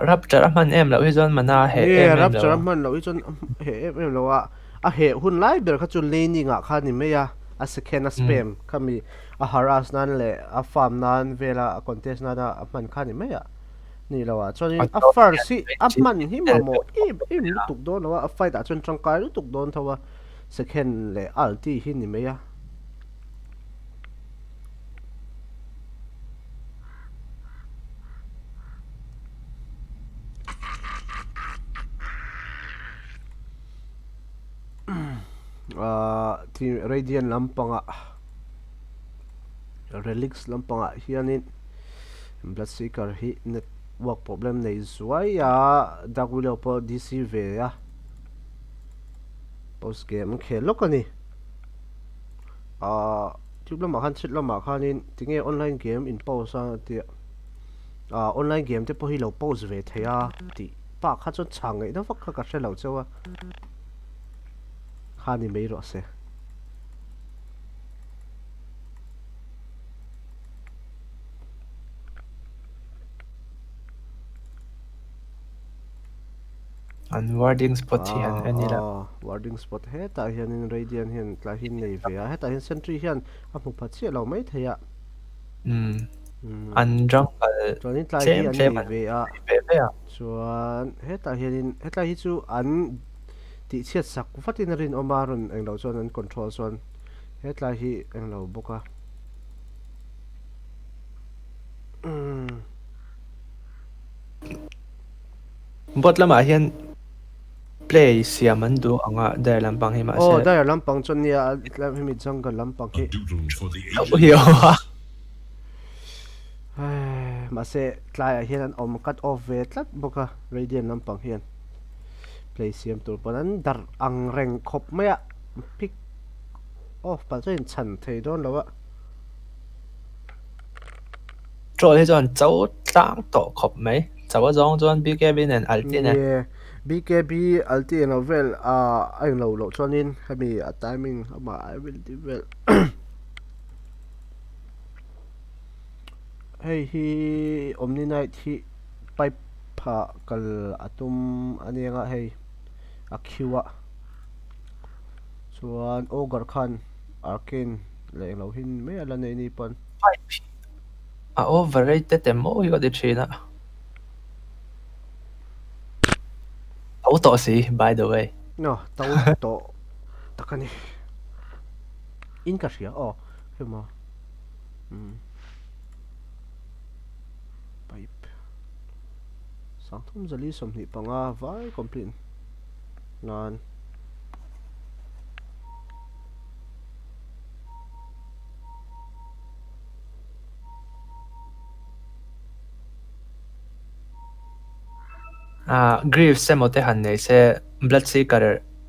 Speaker 1: rapture man em lo hi zon mana he em
Speaker 2: rapture man lo hi chon he em lo a he hun lai ber kha chun leaning a kha ni me ya a second a spam kami a harass nan le a farm nan vela a contest na da man kha ni me ya ni lo chon a first si a man hi mo im tuk don lo a fight a chun trangkai tuk don thawa second le alti hi ni me ya team radiant lampanga relics lampanga hianin bloodseeker hi network problem nei zuai ya dagwilo po dc ve ya post game khelo kani tibla ma khan chitla ma khanin tinge online game in pause ti online game te po hi lo pause ve theya ti pa kha chon changai na vak kha ka shelo chawa khani mei ro se
Speaker 1: an warding spot hi an ani la
Speaker 2: warding spot heta hianin radiant hian tla hin nei ve a heta hin sentry hian a hmu phat chiah lo mai theia
Speaker 1: an jungle
Speaker 2: chuanin tla hi
Speaker 1: tlem
Speaker 2: an
Speaker 1: tlem
Speaker 2: nei
Speaker 1: an
Speaker 2: ve a
Speaker 1: ve ve a
Speaker 2: chuan heta hianin heta hi chu an tih chiat sak fatin rin oma ron englo chuan an control chuan hetla hi englo boka
Speaker 1: bot lama hian play siam an du anga der lampang hi ma se
Speaker 2: dai lampang chuan nia tlam hi mi jungle lampang
Speaker 3: A
Speaker 2: hi
Speaker 3: doodle for the
Speaker 1: hi
Speaker 3: ages.
Speaker 2: ma se tlai a hian an om cut off ve tlat boka radiant lampang hian play siam tur pon an dar ang reng khop maya pick off pa chuan chan thei don lawa
Speaker 1: troll hi chuan chau tlang to khop mai chawa zong chuan BKB nen alti ne
Speaker 2: BKB alti en novel a anh lo lo chuanin hemi a timing ama I will develop hei hi omni night hi pipe pha kal atum anianga hei a khiwa chuan ogre khan arcane leng lo hin me ala nei ni pon
Speaker 1: a overrated temo hi odi thina auto si by the way
Speaker 2: no tau to takani in ka ria hema pipe sangthum zali somni panga vai complete nan
Speaker 1: Greaves emote han nei se Bloodseeker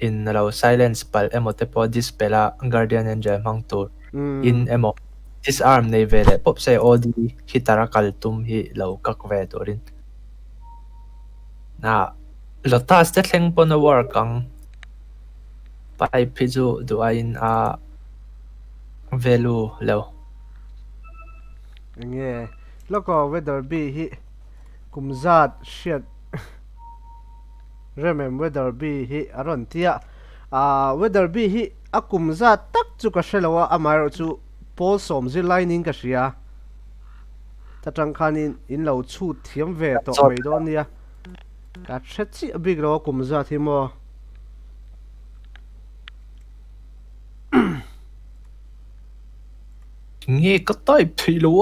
Speaker 1: in lo silence pal emote po dispela Guardian Angel mang tur in emo disarm nei vele pop se odi hitara kaltum hi lo kakve turin na lotas te thleng pon a work ang pai phizu duain a value lo
Speaker 2: nge loko weather be hi kumzat shit remem weather be hi aron tia weather be hi akumzat tak chu ka shelawa amar chu pol som zi lining ka shia ta tangkhanin in lo chu thiam ve to mai don nia ka threchi big ro kumzat hi mo
Speaker 1: nge ka tai philo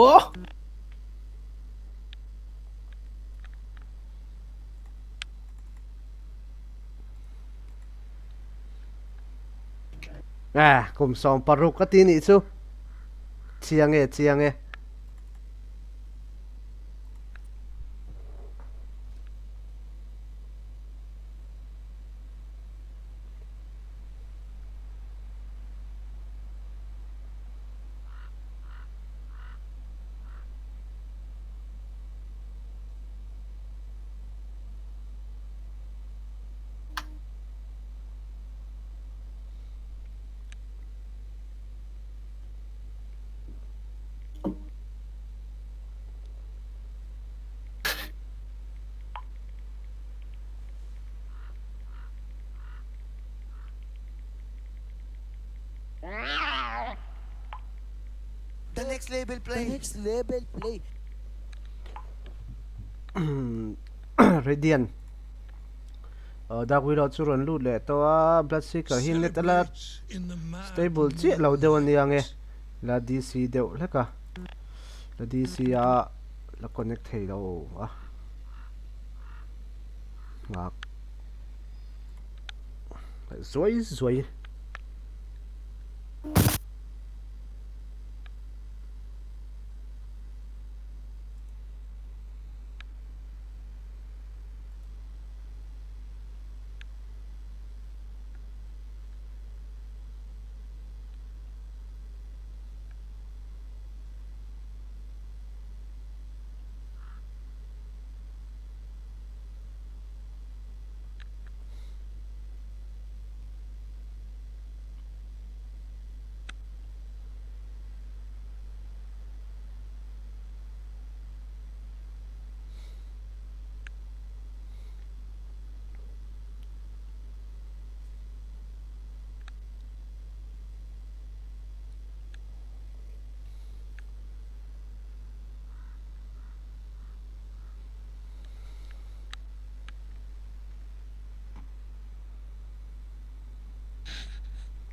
Speaker 2: kum som paruk ka tin i chu chiang e
Speaker 5: The next label play. The next label play.
Speaker 2: radiant dark widow chu ron lu le to a bloodseeker hin net ala stable chi lo deu ani ange la dc deu leka la dc a la connect thei lo a ngak zoi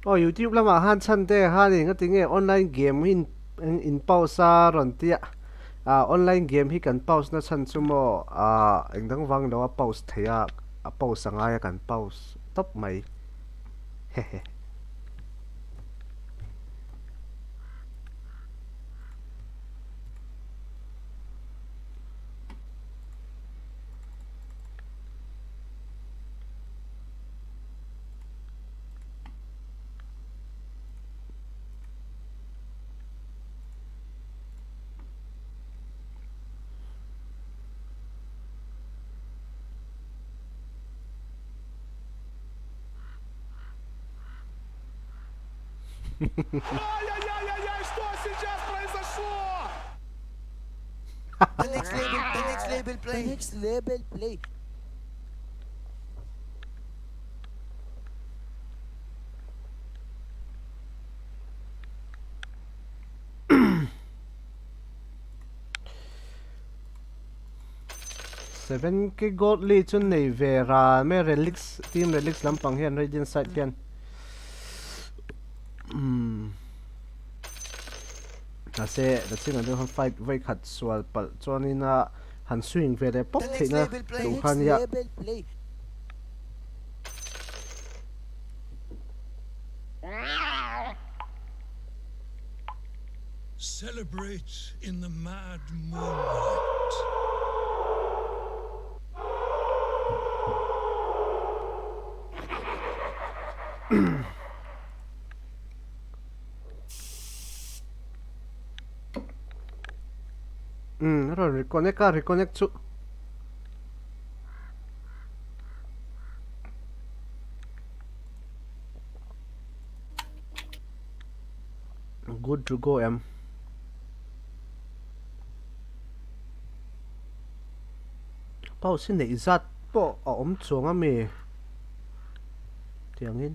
Speaker 2: Oh YouTube lama han chan te han in ngatinge online game in pause ron tia online game hi kan pause na chan chumo engdang wang lo a pause theya a pause anga ya kan pause top mai hehe.
Speaker 6: Ай-яй-яй-яй-яй, что сейчас произошло?
Speaker 5: The next label play. The next label play.
Speaker 2: Seven cái gold lead chun nei về ra me relics team relics lampang hian radiant side hian ta se da chinga do han fight vai khat swal pal chonina han swing ve le pop
Speaker 5: The next
Speaker 2: theina
Speaker 5: label play.
Speaker 2: tu
Speaker 5: Next
Speaker 2: khan ya
Speaker 5: label play.
Speaker 7: Celebrate in the mad moonlight.
Speaker 2: rồi reconnect chu good to go em pau xin nei zat po om chunga mi tiangin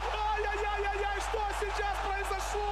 Speaker 6: Ай-яй-яй-яй-яй, что сейчас произошло?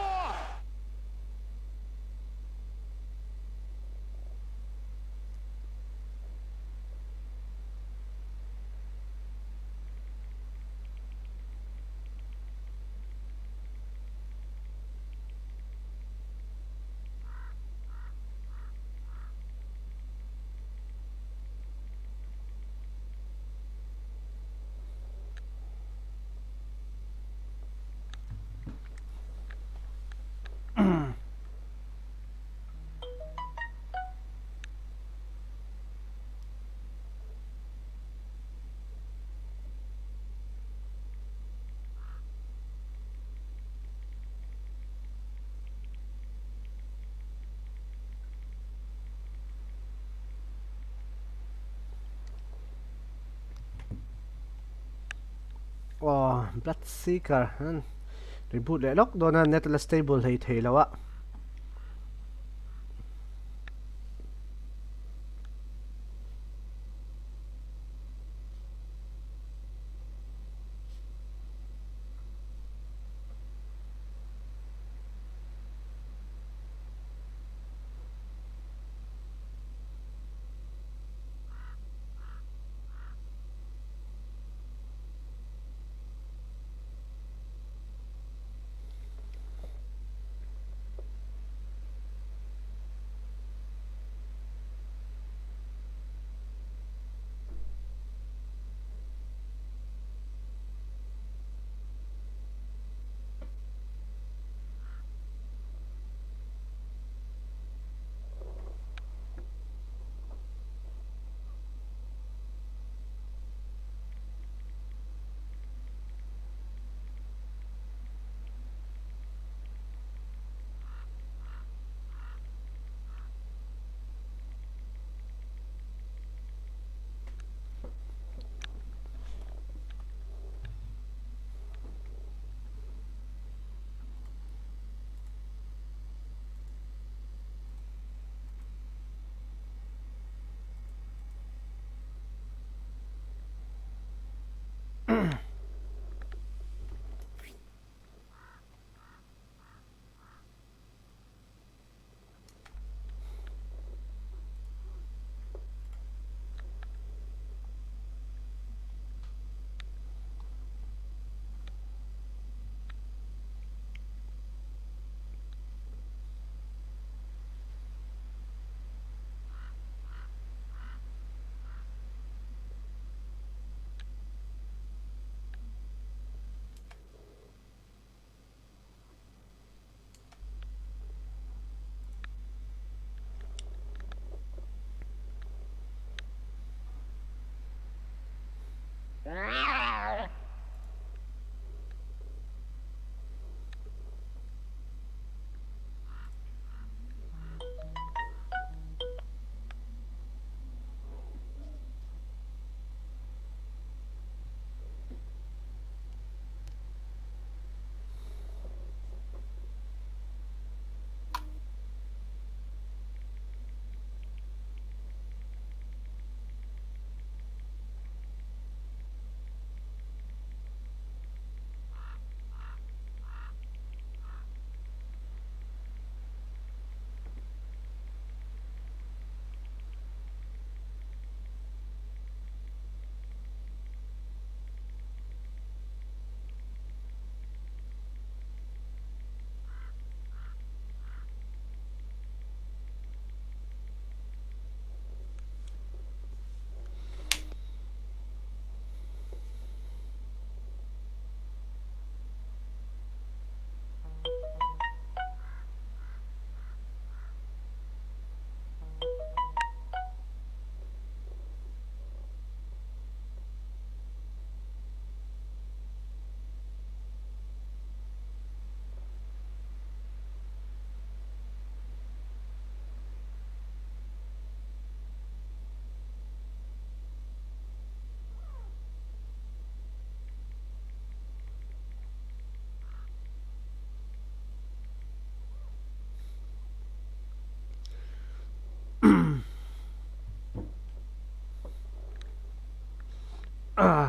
Speaker 2: Bloodseeker reboot le lok dona net la stable hei thei lawa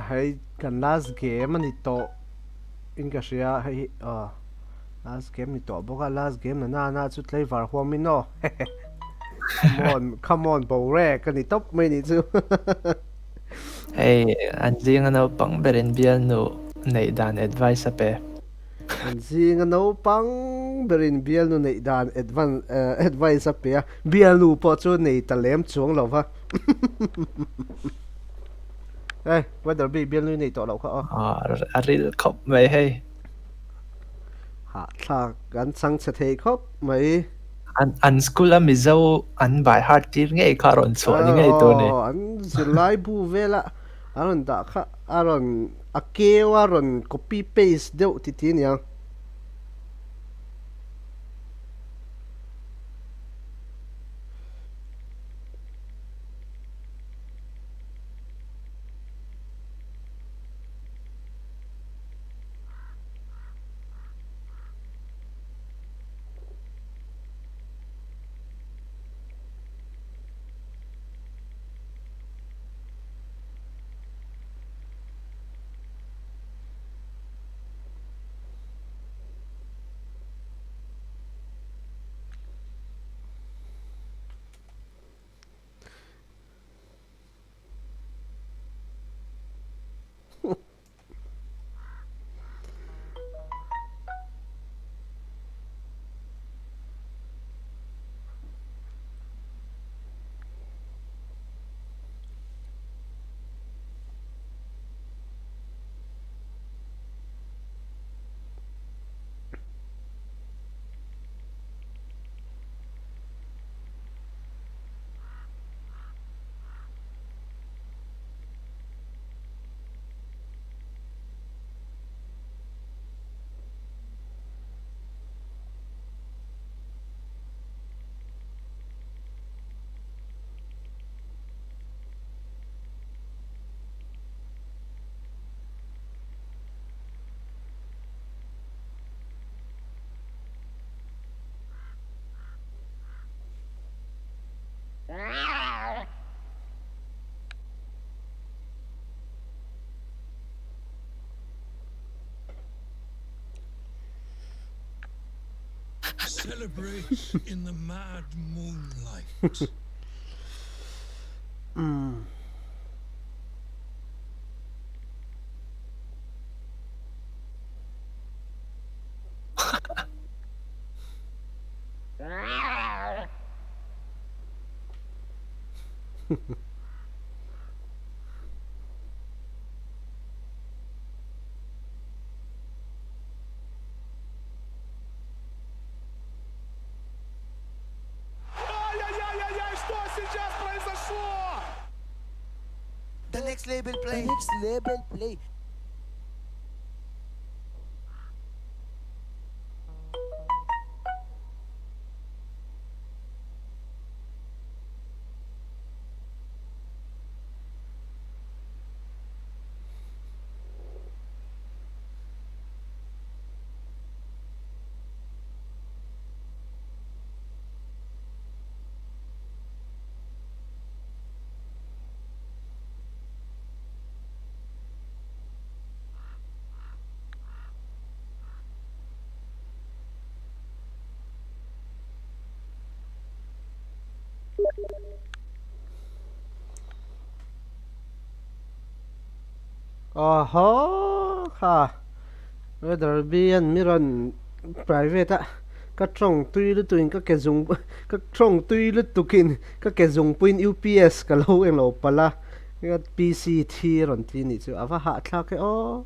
Speaker 2: Hei kan last game ani to in ka ria hei last game ni to boka last game na chu tlai var huamin no come on bo re kan ni top mai ni chu
Speaker 1: Hey, anjing ano pang berin bial no nei dan advice ape.
Speaker 2: an zing no pang berin bial nu nei dan advice a pe bial nu po chu nei talem chuang lo va whether be bial nu nei to lo kha
Speaker 1: Aril kop mai hey.
Speaker 2: ha thla kan sang che thei khop mai
Speaker 1: An school a Mizo an by heart tir ngay karon so ni ngay to ne.
Speaker 2: an zilai bu vela aron da kha aron akeo aron copy paste deuh ti ti nia
Speaker 7: celebrates in the mad moonlight.
Speaker 6: Ай-яй-яй-яй-яй, что сейчас произошло?
Speaker 5: The next label play. The next label play.
Speaker 2: Aha ha whether be an miron private a ka trong tui lu tuin ka ke zung ka trong tui lu tukin ka ke zung puin UPS ka lo eng lo pala ka PC thi ron ti ni chu ava ha thla ke o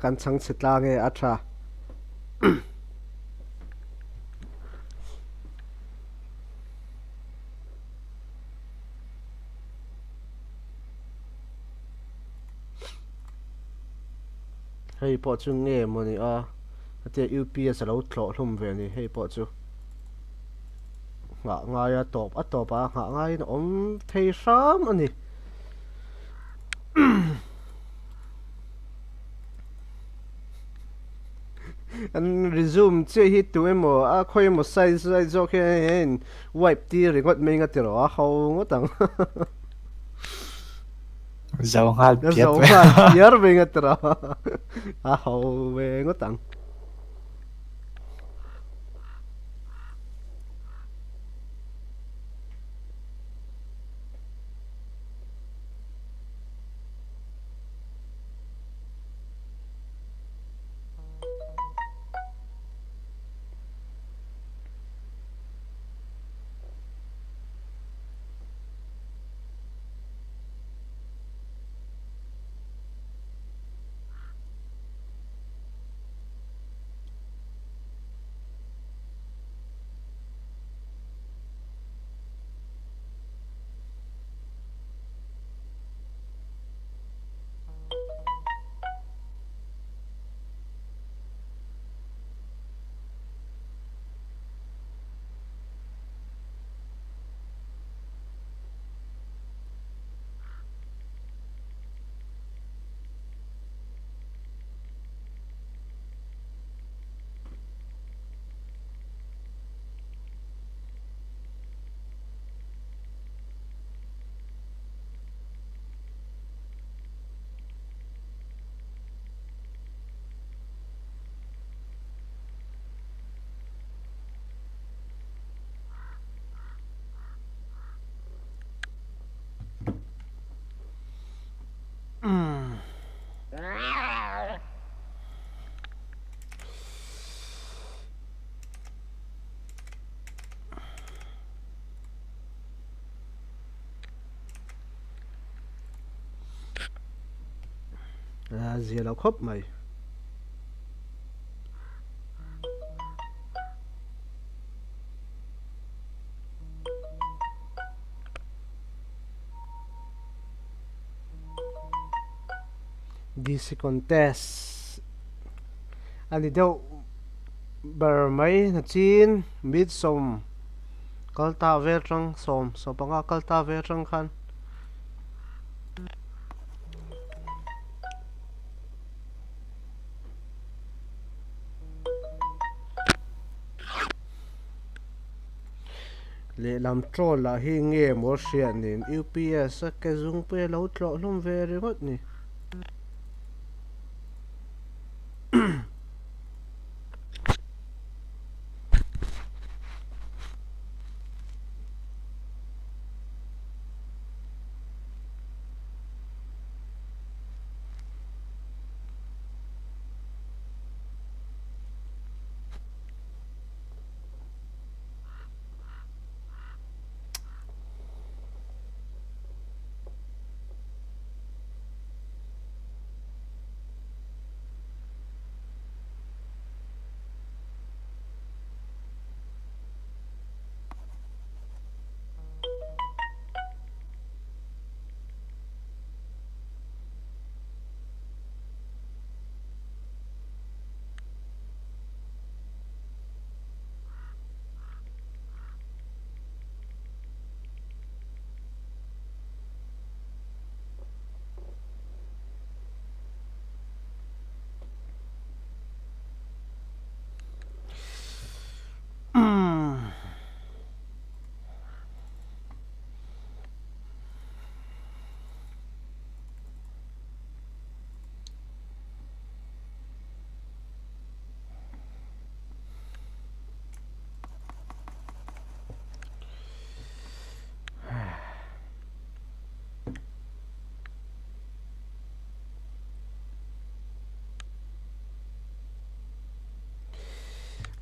Speaker 2: kan chang chitla nge a tha hei po chu nge mo ni a ate UPS lo thlo hlum ve ni hei po chu nga ya top a top a nga in om thei sam ani an resume che hi tu emo a khoi mo sai zo khe hen wipe ti ringot me nga tiro a ho ngotang
Speaker 1: Zau ngal
Speaker 2: na
Speaker 1: piat
Speaker 2: zo
Speaker 1: ve.
Speaker 2: ma yar me nga tiro a ho ve ngotang zia lo khop mai DC contest ani deuh ber mai na chin mid som kalta ve tang som so panga kalta ve tang khan le lam troll la hi nge mo sian nin UPS a ke zung pe lo tlo lum ve ri ngot ni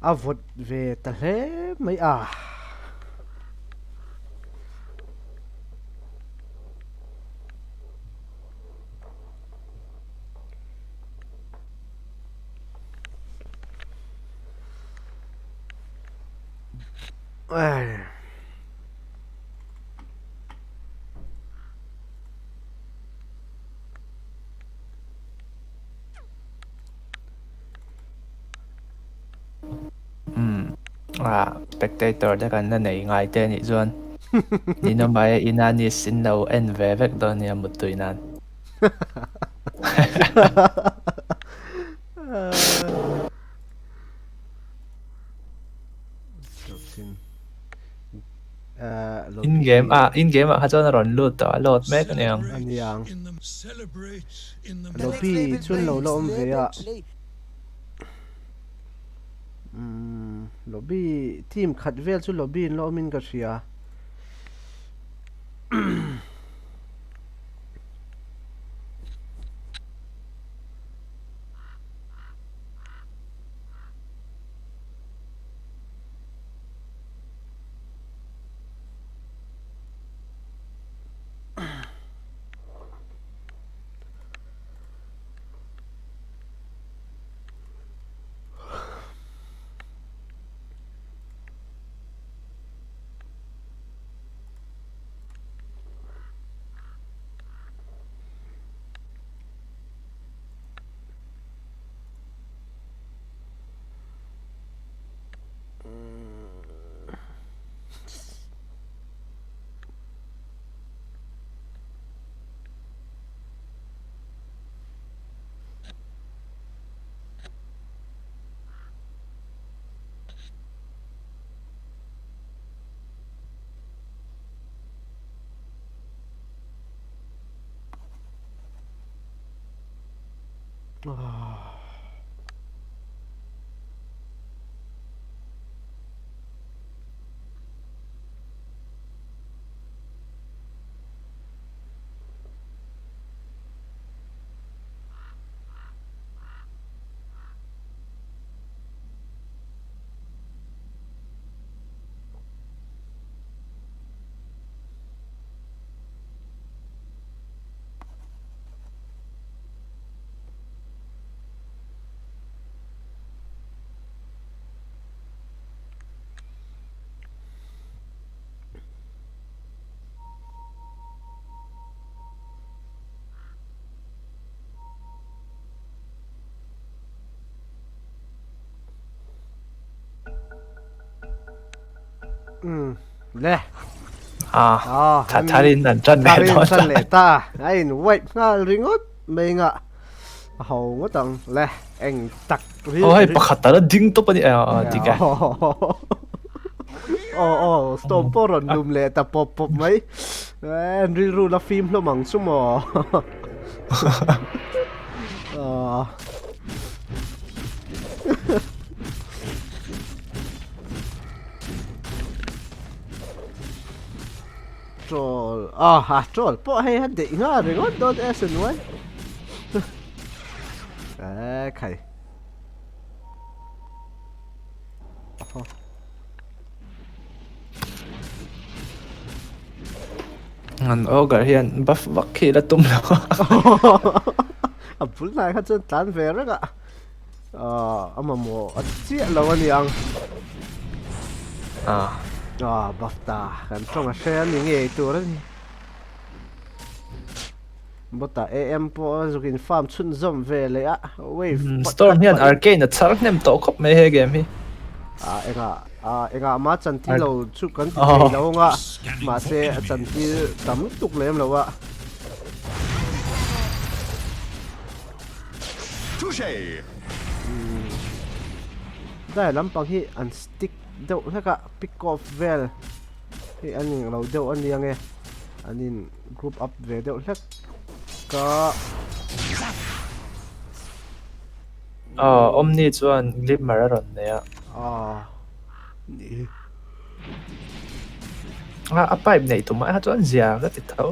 Speaker 2: a vot ve ta hle mai a ai
Speaker 1: spectator te kan na nei ngai te ni chuan ni no mai inani sin lo en ve vek do ni amut tuinan in game ha chuan ron lut to lot mek ni ang
Speaker 2: Aniang.
Speaker 7: Celebrate in the
Speaker 2: Lo pi chun lo lo om ve a lobby team khat vel chu lobby in lo min ka ria le
Speaker 1: tharin an chan me
Speaker 2: Tarin
Speaker 1: do
Speaker 2: san le ta ai nu wait nga ringot me nga ho ngotang le eng tak ri
Speaker 1: oi pakhat ta ding to pani ti ka
Speaker 2: storm po ron dum le ta pop mai ril ru la film lo mang sumo troll troll po hay hade nga ringot dot SN1 khai
Speaker 1: An ogre hian buff vakhi la tum lo.
Speaker 2: Apul nai kha chen tan ve ra ga amamo chia lo ani ang buff ta kan trong a share ni nge tu ra ni bota am po zukin farm chun zom ve le a wave
Speaker 1: Storm hian arcane char nem to khop me he game hi.
Speaker 2: Enga ma chan ti lo chu kan ti lo nga ma se chan ti tam tuk lem lo wa
Speaker 6: Touché.
Speaker 2: dai lam pang hi an stick deuh hleka pick off vel hi anin lo deuh an liang e anin group up ve deuh hlek ka
Speaker 1: Omni chuan glip mararon ne a.
Speaker 2: ni
Speaker 1: A pipe nei tu mai ha chuan zia ga ti tho.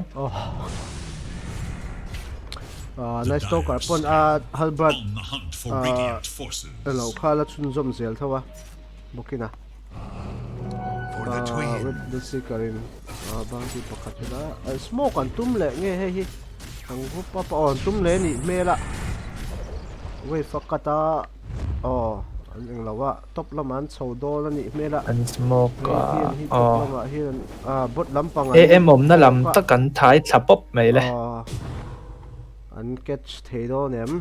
Speaker 2: nice to kar pon halbert
Speaker 3: On the hunt for radiant forces.
Speaker 2: lo khala chun zom zel thawa bokina
Speaker 6: For the twin.
Speaker 2: with the sikarin bang ti pakhat la smoke an tum le nge he hi ang gupa pa on tum le ni mela we fakata ang lawa top laman chawdo la ni mela
Speaker 1: An smoke
Speaker 2: top lama hian bot lampang
Speaker 1: AM om na lam ta kan thai thlapop mai le.
Speaker 2: an catch theido nem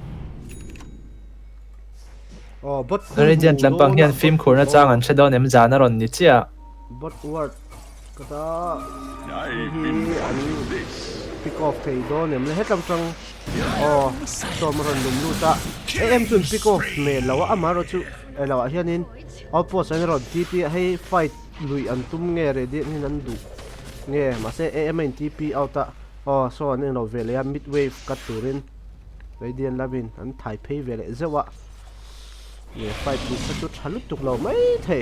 Speaker 2: bot
Speaker 1: Radiant lampang hian film khurna chang an shadow nem zana ron ni chia.
Speaker 2: bot word kata
Speaker 6: I've
Speaker 2: hi
Speaker 6: been
Speaker 2: an
Speaker 6: this.
Speaker 2: pick off theido nem le hetam chang storm ron dum luta am chun pick off me lawa amaro chu lawa hianin outpost an ron TP hay fight lui an tum nge ready ni nan du nge ma se am in TP outa so an no vele ya mid wave kat turin radiant labin an thai phei vele zewa ye fight du chu thalut tuk lo mai the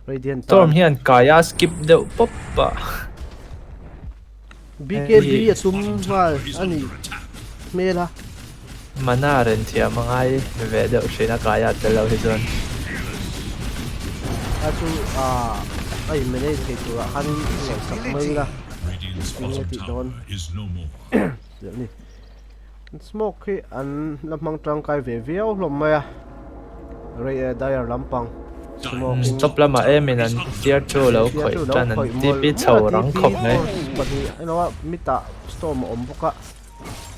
Speaker 2: radiant
Speaker 1: Storm hian kaya skip deuh pop pa.
Speaker 2: BKB atum wal
Speaker 3: Is
Speaker 2: ani
Speaker 3: under attack.
Speaker 2: mela
Speaker 1: Mana ren thia mangai ve deuh shina kaya telo hi chuan.
Speaker 2: achu ai mele ke tu han sak mai la
Speaker 3: Radiant's bottom
Speaker 2: Unity
Speaker 3: tower
Speaker 2: dawn.
Speaker 3: is no more.
Speaker 2: ni smoke hi an lamang tang kai ve viau hlom mai a rei dire lampang
Speaker 1: Stop lama emin an tier 2 lo khoi tan an TP chho rang khop ngai.
Speaker 2: pati ano mita storm ombuka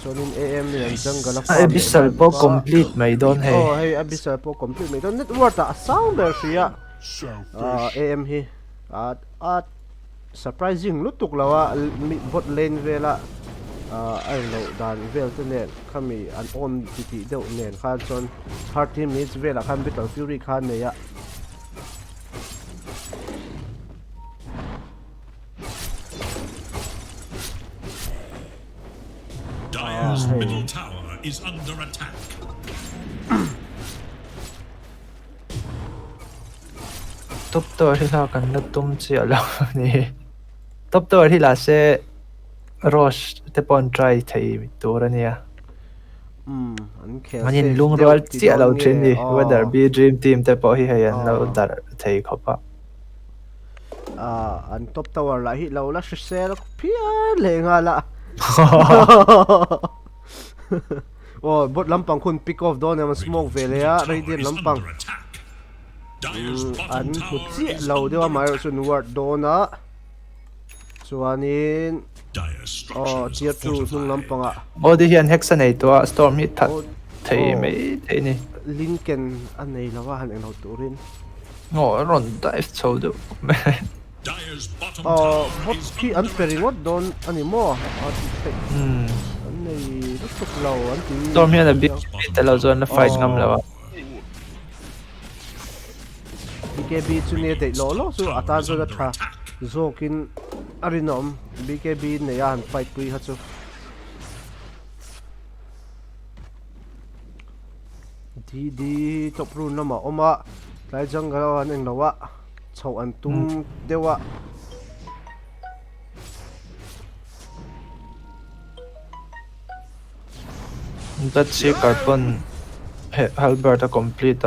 Speaker 2: sonin am ni an jungle a
Speaker 1: Abyssal po complete mai don he.
Speaker 2: hey abyssal po complete mai don network ta sounder sia am hi at surprising lutuk lawa bot lane vela ai lo dan vel te nen khami an on ti deuh nen khan chon hard team needs vela khan bital fury khan ne ya
Speaker 3: Dire's middle tower is under attack.
Speaker 1: Top tower hi la kan na tum chi ala ni. Top tower hi la se Rosh te pon try thei tur ania.
Speaker 2: an khel
Speaker 1: Manin lung rol chi alo thin ni whether be dream team te po hi hayan lo dar thei khopa.
Speaker 2: an top tower la hi lo la sel pia le nga la bot lampang khun pick off don am smoke vele ya radiant lampang
Speaker 3: Under attack. Dire's bottom
Speaker 2: an
Speaker 3: tower
Speaker 2: chi
Speaker 3: is
Speaker 2: lo
Speaker 3: under
Speaker 2: dewa mai
Speaker 3: attack.
Speaker 2: sun word dona chuanin
Speaker 3: Dire's
Speaker 2: tier
Speaker 3: structures
Speaker 2: 2
Speaker 3: are
Speaker 2: nung
Speaker 3: fortified.
Speaker 2: lampang a
Speaker 1: Odi hian hexa nei to storm hi that thei
Speaker 2: Oh.
Speaker 1: mai thei ni.
Speaker 2: linken an nei lawa han eng lo turin
Speaker 1: Ron dive chho du.
Speaker 3: Dire's bottom tower
Speaker 2: bot
Speaker 3: is
Speaker 2: ki an
Speaker 3: under
Speaker 2: peringot don ani mo an nei tuk lo an ti
Speaker 1: Storm hian a big te lo zon la fight ngam lawa.
Speaker 2: BKB chu ne dei lo chu atan zo da tha zokin arinom BKB ne yan fight pui ha chu di top run lama oma lai jungle an eng lawa chho an tum dewa
Speaker 1: Let's see carbon Halberta complete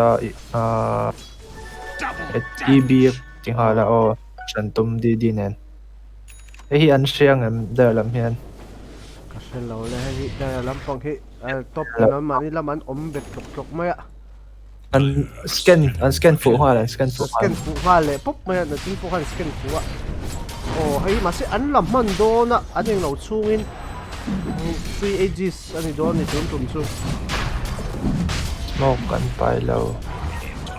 Speaker 1: EB tinghala o chantum di nen. Hi an siang em der lam hian.
Speaker 2: kasel lo le hi da lampang hi top na mani laman om bet tok maya
Speaker 1: An scan fu hwa scan fu.
Speaker 2: scan fu ha le pop maya na tin fu han scan fu a oh hei ma se an lam man do na an eng lo chungin 3 ages ani do ni tum chu
Speaker 1: Smoke kan pai lo.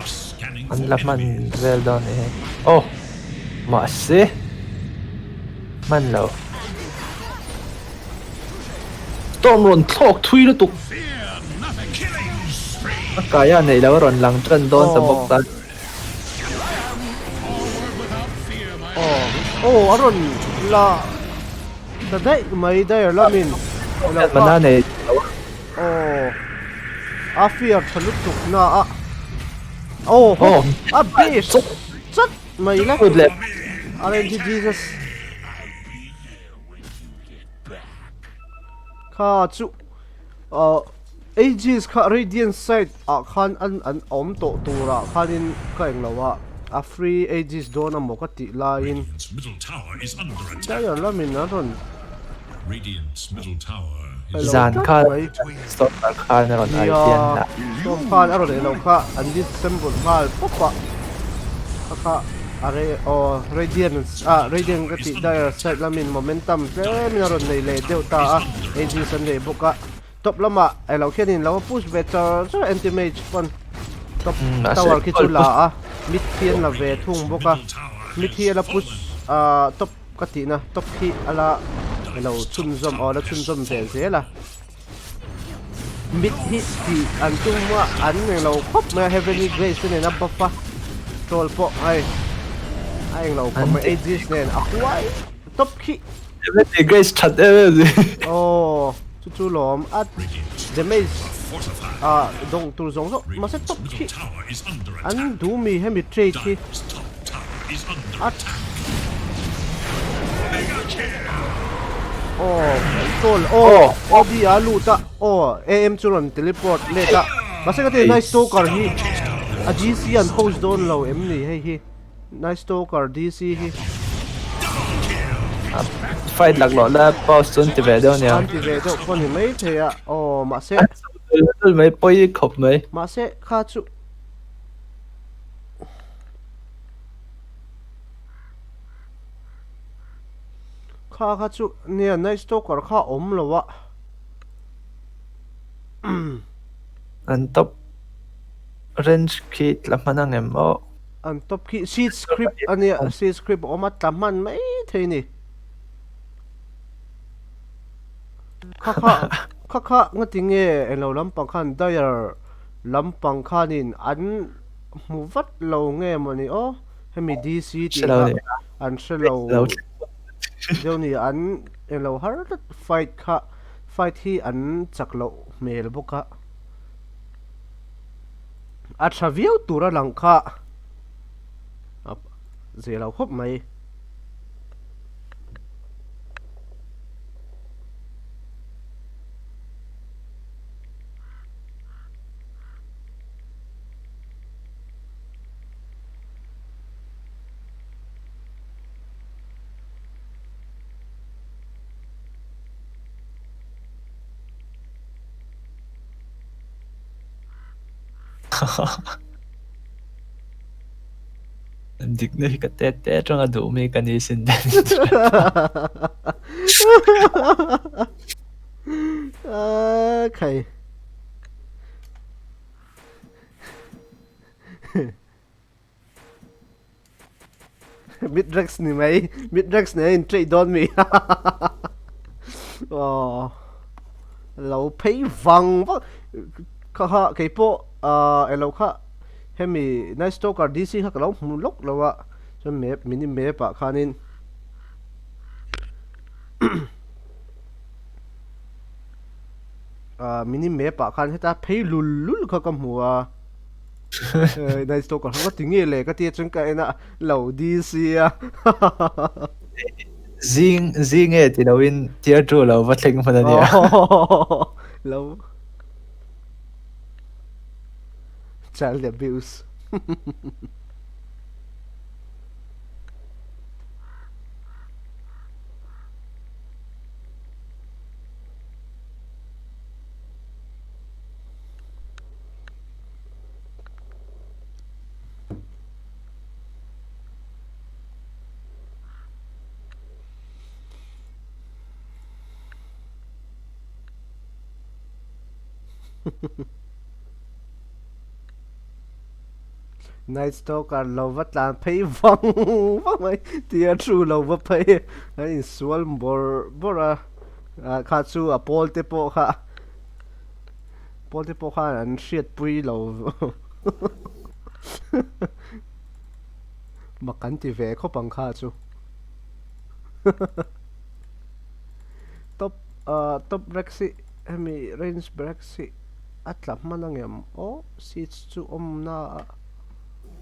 Speaker 3: Scanning
Speaker 1: An
Speaker 3: for
Speaker 1: laman
Speaker 3: enemies.
Speaker 1: well done eh. Oh. Ma se. Man lo. Tom ron thok thui lu tuk.
Speaker 3: Fear nothing. Killing spree.
Speaker 1: Kaya nei lo ron lang tran don sa bok ta.
Speaker 2: oh aron la da dai mai da lamin
Speaker 1: Mana nei.
Speaker 2: oh afia thalut tuk na a oh a beast chat mai la
Speaker 1: Good left.
Speaker 2: RNG Jesus kha chu ages kha radiant side a khan an om to tura khanin ka eng lawa a free ages dona mokati lain
Speaker 3: Radiant's middle tower is under
Speaker 2: da
Speaker 3: attack.
Speaker 2: ya lamin aron
Speaker 3: Radiant's middle tower
Speaker 2: Hello.
Speaker 3: is
Speaker 1: Zan kha
Speaker 2: Wait.
Speaker 1: stop kha na ron ai
Speaker 2: ya
Speaker 1: tian na.
Speaker 2: tom khan aron elo kha an dissemble mal popa kha are radiant radiant kati da side lamin momentum tem aron nei le deuta a ages an le boka top lama elo khenin lawa push better so anti mage pon top tower ki chu la a mid thian la ve thung boka
Speaker 3: middle tower
Speaker 2: mid hi ala push top kati na top hi ala elo chun zom la chun zom vel se la mid hi ti an tung ma an elo khop ma heavenly grace ne na buffa troll po ai lo ko ma ages nen akwai top hi
Speaker 1: Every guys chat every.
Speaker 2: oh chu lom at damage
Speaker 3: fortified.
Speaker 2: dong tur zong so ma se top
Speaker 3: Middle
Speaker 2: hi
Speaker 3: tower is under attack.
Speaker 2: an du mi hemi trade hi
Speaker 3: Dire's top tower is under
Speaker 2: at
Speaker 3: attack. Mega kill.
Speaker 2: troll di aluta am churon teleport leta basta ka nice stalker hi a GC an host don lo em ni hei hi nice stalker DC hi
Speaker 1: Fight lag lo la pause sun ti ve do nya.
Speaker 2: anti ve do kon hi mai the a ma se
Speaker 1: Mấy poi khop mấy.
Speaker 2: ma se kha chu kha chu ne nice stalker kha om lo wa
Speaker 1: An top range kit la manang em o.
Speaker 2: an top ki seed script ania seed script oma taman mai the ni kha ngating e elo lampang khan dire lampang khanin an muvat lo nge mani o hemi DC ti
Speaker 1: Hello.
Speaker 2: an shelo
Speaker 1: Hello.
Speaker 2: Johnny an elo har fight hi an chaklo mel boka a travel tura langkha zelo khop mai
Speaker 1: Em dik ne ka te trong a du mi kan isin den.
Speaker 2: Okay. Midrex ni mày, Midrex này in trade on me. Lâu pay vàng quá. Kha cái po lâu kha hemi nice stalker DC khak lo mu lok lawa so map mini map a khanin mini map a khan heta phei lul lul kha kam huwa nice stalker ha tinge le ka ti chung ka ena lo DC a
Speaker 1: zing e ti lo in tier 2 lo va thleng man ania
Speaker 2: lo child abuse nice stalker lo va tlan phei vang vang mai tier 2 lo va phei ai sual bora kha chu a pol te po kha an hriat pui lo ma kan ti ve kho pang kha chu top brexi hemi range brexi atlap manangem o seats chu omna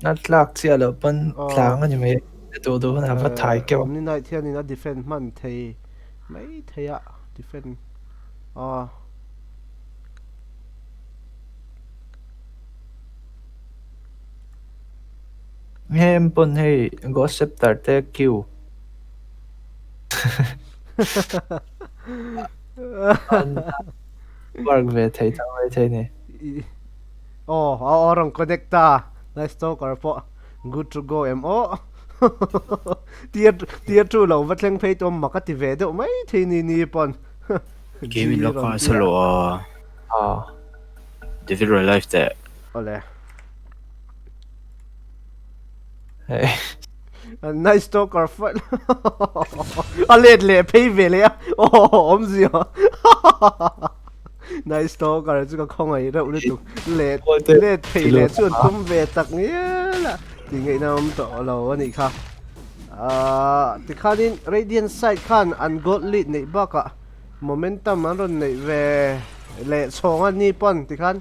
Speaker 1: natlak chia lo pan tlang ani me do na va thai ke
Speaker 2: omni night hian in a defend man thei mai theia defend
Speaker 1: hem pon hei go scepter te q work ve thei thang ve thei ni
Speaker 2: orang connecta nice stalker po good to go mo tier 2 lo va thleng phei tom makati ve do mai thei ni pon
Speaker 8: game lo ka solo Devil Real Life te
Speaker 2: ole
Speaker 1: hey
Speaker 2: nice stalker fight le phei ve le om zio nice stalker chu ka khong ai ra ulu tu le phei le chu tum ve tak ni la ti ngai nam to lo ani kha ti khanin radiant side khan an got lead nei baka momentum an ron nei ve le chonga ni pon ti khan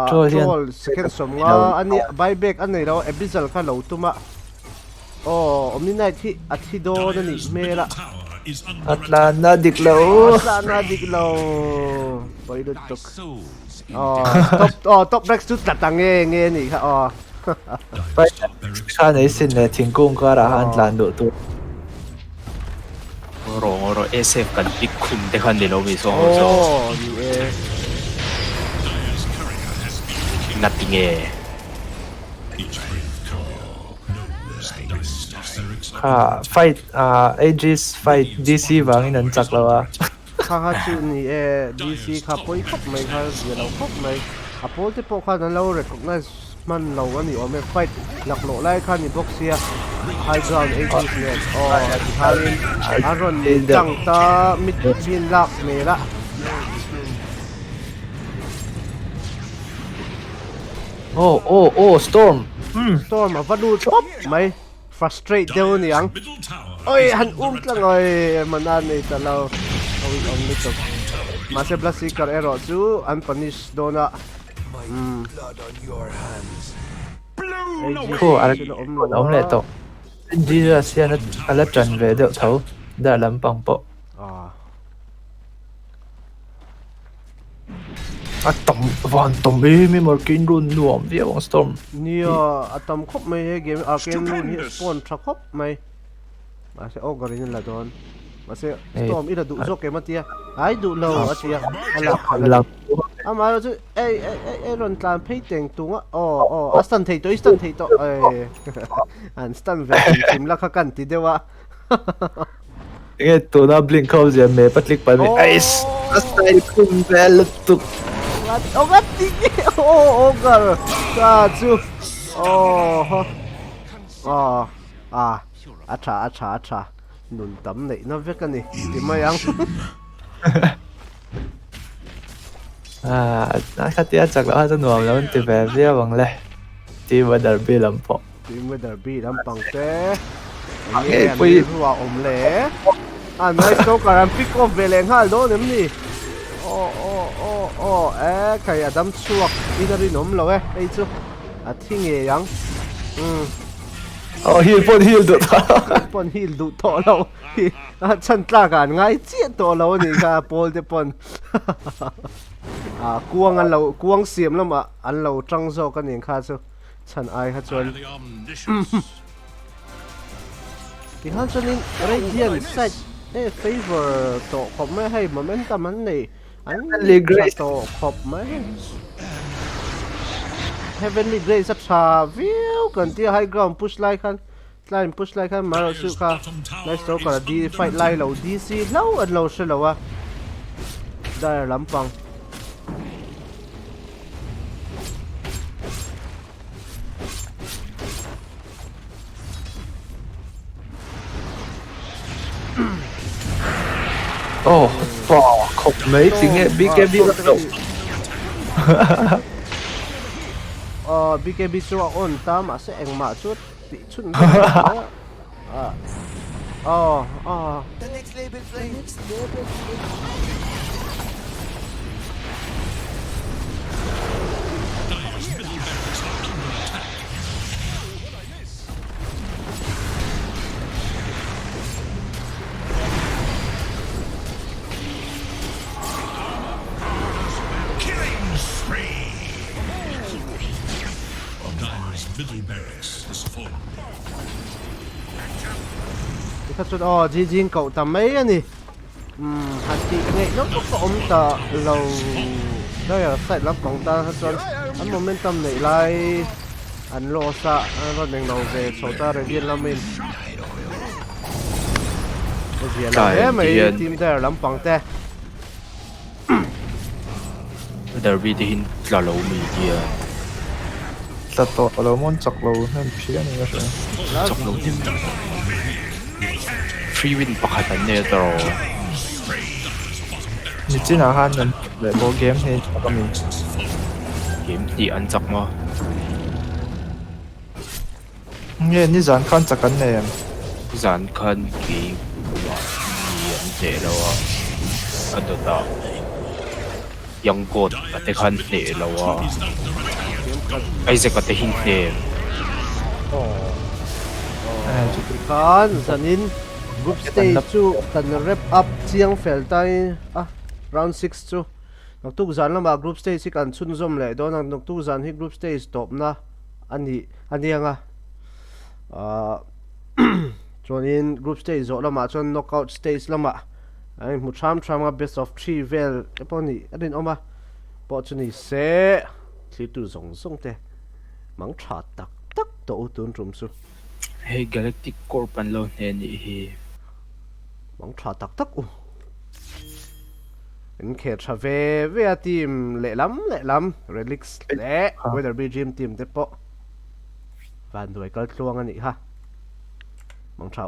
Speaker 2: troll second somnga ani buyback an nei ro episal kha lo tuma omni night hi athi do ni mela
Speaker 1: Atlanta diklo
Speaker 2: pai do tok top rex tu tatang nge ni kha
Speaker 1: pai kha nei sin le thingkung ka ra han tlan do tu
Speaker 8: oro SF kan big khum te khan de lo mi so
Speaker 2: ni
Speaker 8: nothing
Speaker 1: fight aegis fight DC wangin an chak lawa
Speaker 2: kha chu ni DC kha poi khop mai kha lo khop mai apol te po kha na lo recognize man lo ani ome fight lak lo lai kha ni boxia high ground aegis net halin aron tang ta mid bin lak mera
Speaker 1: storm
Speaker 2: storm avadu chop mai frustrate deu ni ang oi han tlang oi manan nei ta lo oi ni to ma se blasi kar ero chu unpunish dona
Speaker 5: blood on your hands.
Speaker 1: ko om le to jira sian ala tran ve de tho da lam pang po tom mi mor kin run nuam vi ong storm
Speaker 2: nia atam khop mai he game arcane run hi spawn tra khop mai ma se ogarin la don ma se storm ida du zo ke matia ai du lo atia ala ama chu ei ron tlan phei teng tunga astan thei to an stan ve tim la kha kan ti dewa
Speaker 1: e to na blink khau je me patlik pa me ais astai kum vel tuk
Speaker 2: ogat ti ogar sa chu acha nun tam nei na ve ka ni ti mayang
Speaker 1: na khatia chak la cha nuam lo ti ve via wang le team derby lampo
Speaker 2: team derby lampang te
Speaker 1: Hey,
Speaker 2: an
Speaker 1: pui
Speaker 2: ruwa omle nice to karam pick off veleng hal do nem ni kai adam chuak inari nom lo ei chu a thing e yang
Speaker 1: oh heal do
Speaker 2: pon heal du to lo chan tla kan ngai chiat to lo ni kha pol te pon kuang an lo kuang siam lama an lo tang zo kan eng kha chu chan ai kha chon
Speaker 7: The omniscience.
Speaker 2: thì hắn cho nên radiant side favor to khop mấy hay momentum anh này anh
Speaker 1: Grace.
Speaker 2: to khop mấy heavenly grace sắp xa view cần tia high ground push like khăn mà sự kha nice to cả đi fight line lâu DC lâu anh lâu sẽ lâu đây lắm bằng
Speaker 1: oh khóc mấy tiếng nghe BKB bắt đầu
Speaker 2: BKB số on ta mà sẽ anh mà chút bị chút
Speaker 5: The next label play.
Speaker 3: Killing spree. Dyer's middle barracks is full.
Speaker 2: cái chút GG cậu tầm mấy anh nhỉ hạt chị nghệ nó có ống ta lâu đây là sạch lắm bóng ta hết trơn anh momentum này lại anh lo sa anh đừng đầu về số ta rồi điên lắm mình cái gì là mấy team đây lắm bóng ta
Speaker 8: derby thì hin là lâu mì kia
Speaker 1: ta to lo mon chak lo nên phía này cái gì
Speaker 8: chọc lâu thêm free win pakhat an ne tro
Speaker 1: 你只能喊人来播 game 呢，咁咪
Speaker 8: game ti an chak ma
Speaker 1: nghe ni zan khan chak kan ne
Speaker 8: zan khan ki ni an te lo a Dota yang god ate khan ne lo ai se ka te hin ne
Speaker 2: kan sanin group stage chu kan wrap up chiang fel tai round 6 chu nak tu zan lama group stage si kan chun zom le do nak tu zan hi group stage top na ani anga chonin group stage zo lama chon knockout stage lama ai mu tham nga best of 3 vel eponi adin oma po chuni se thli tu zong te mang tha tak to tun rum su
Speaker 8: hey galactic corp an lo ne ni hi
Speaker 2: mong thả tak in khe tha ve team lệ lắm relics lệ weather be gym team te po van đuổi cái luang anh ha mong thả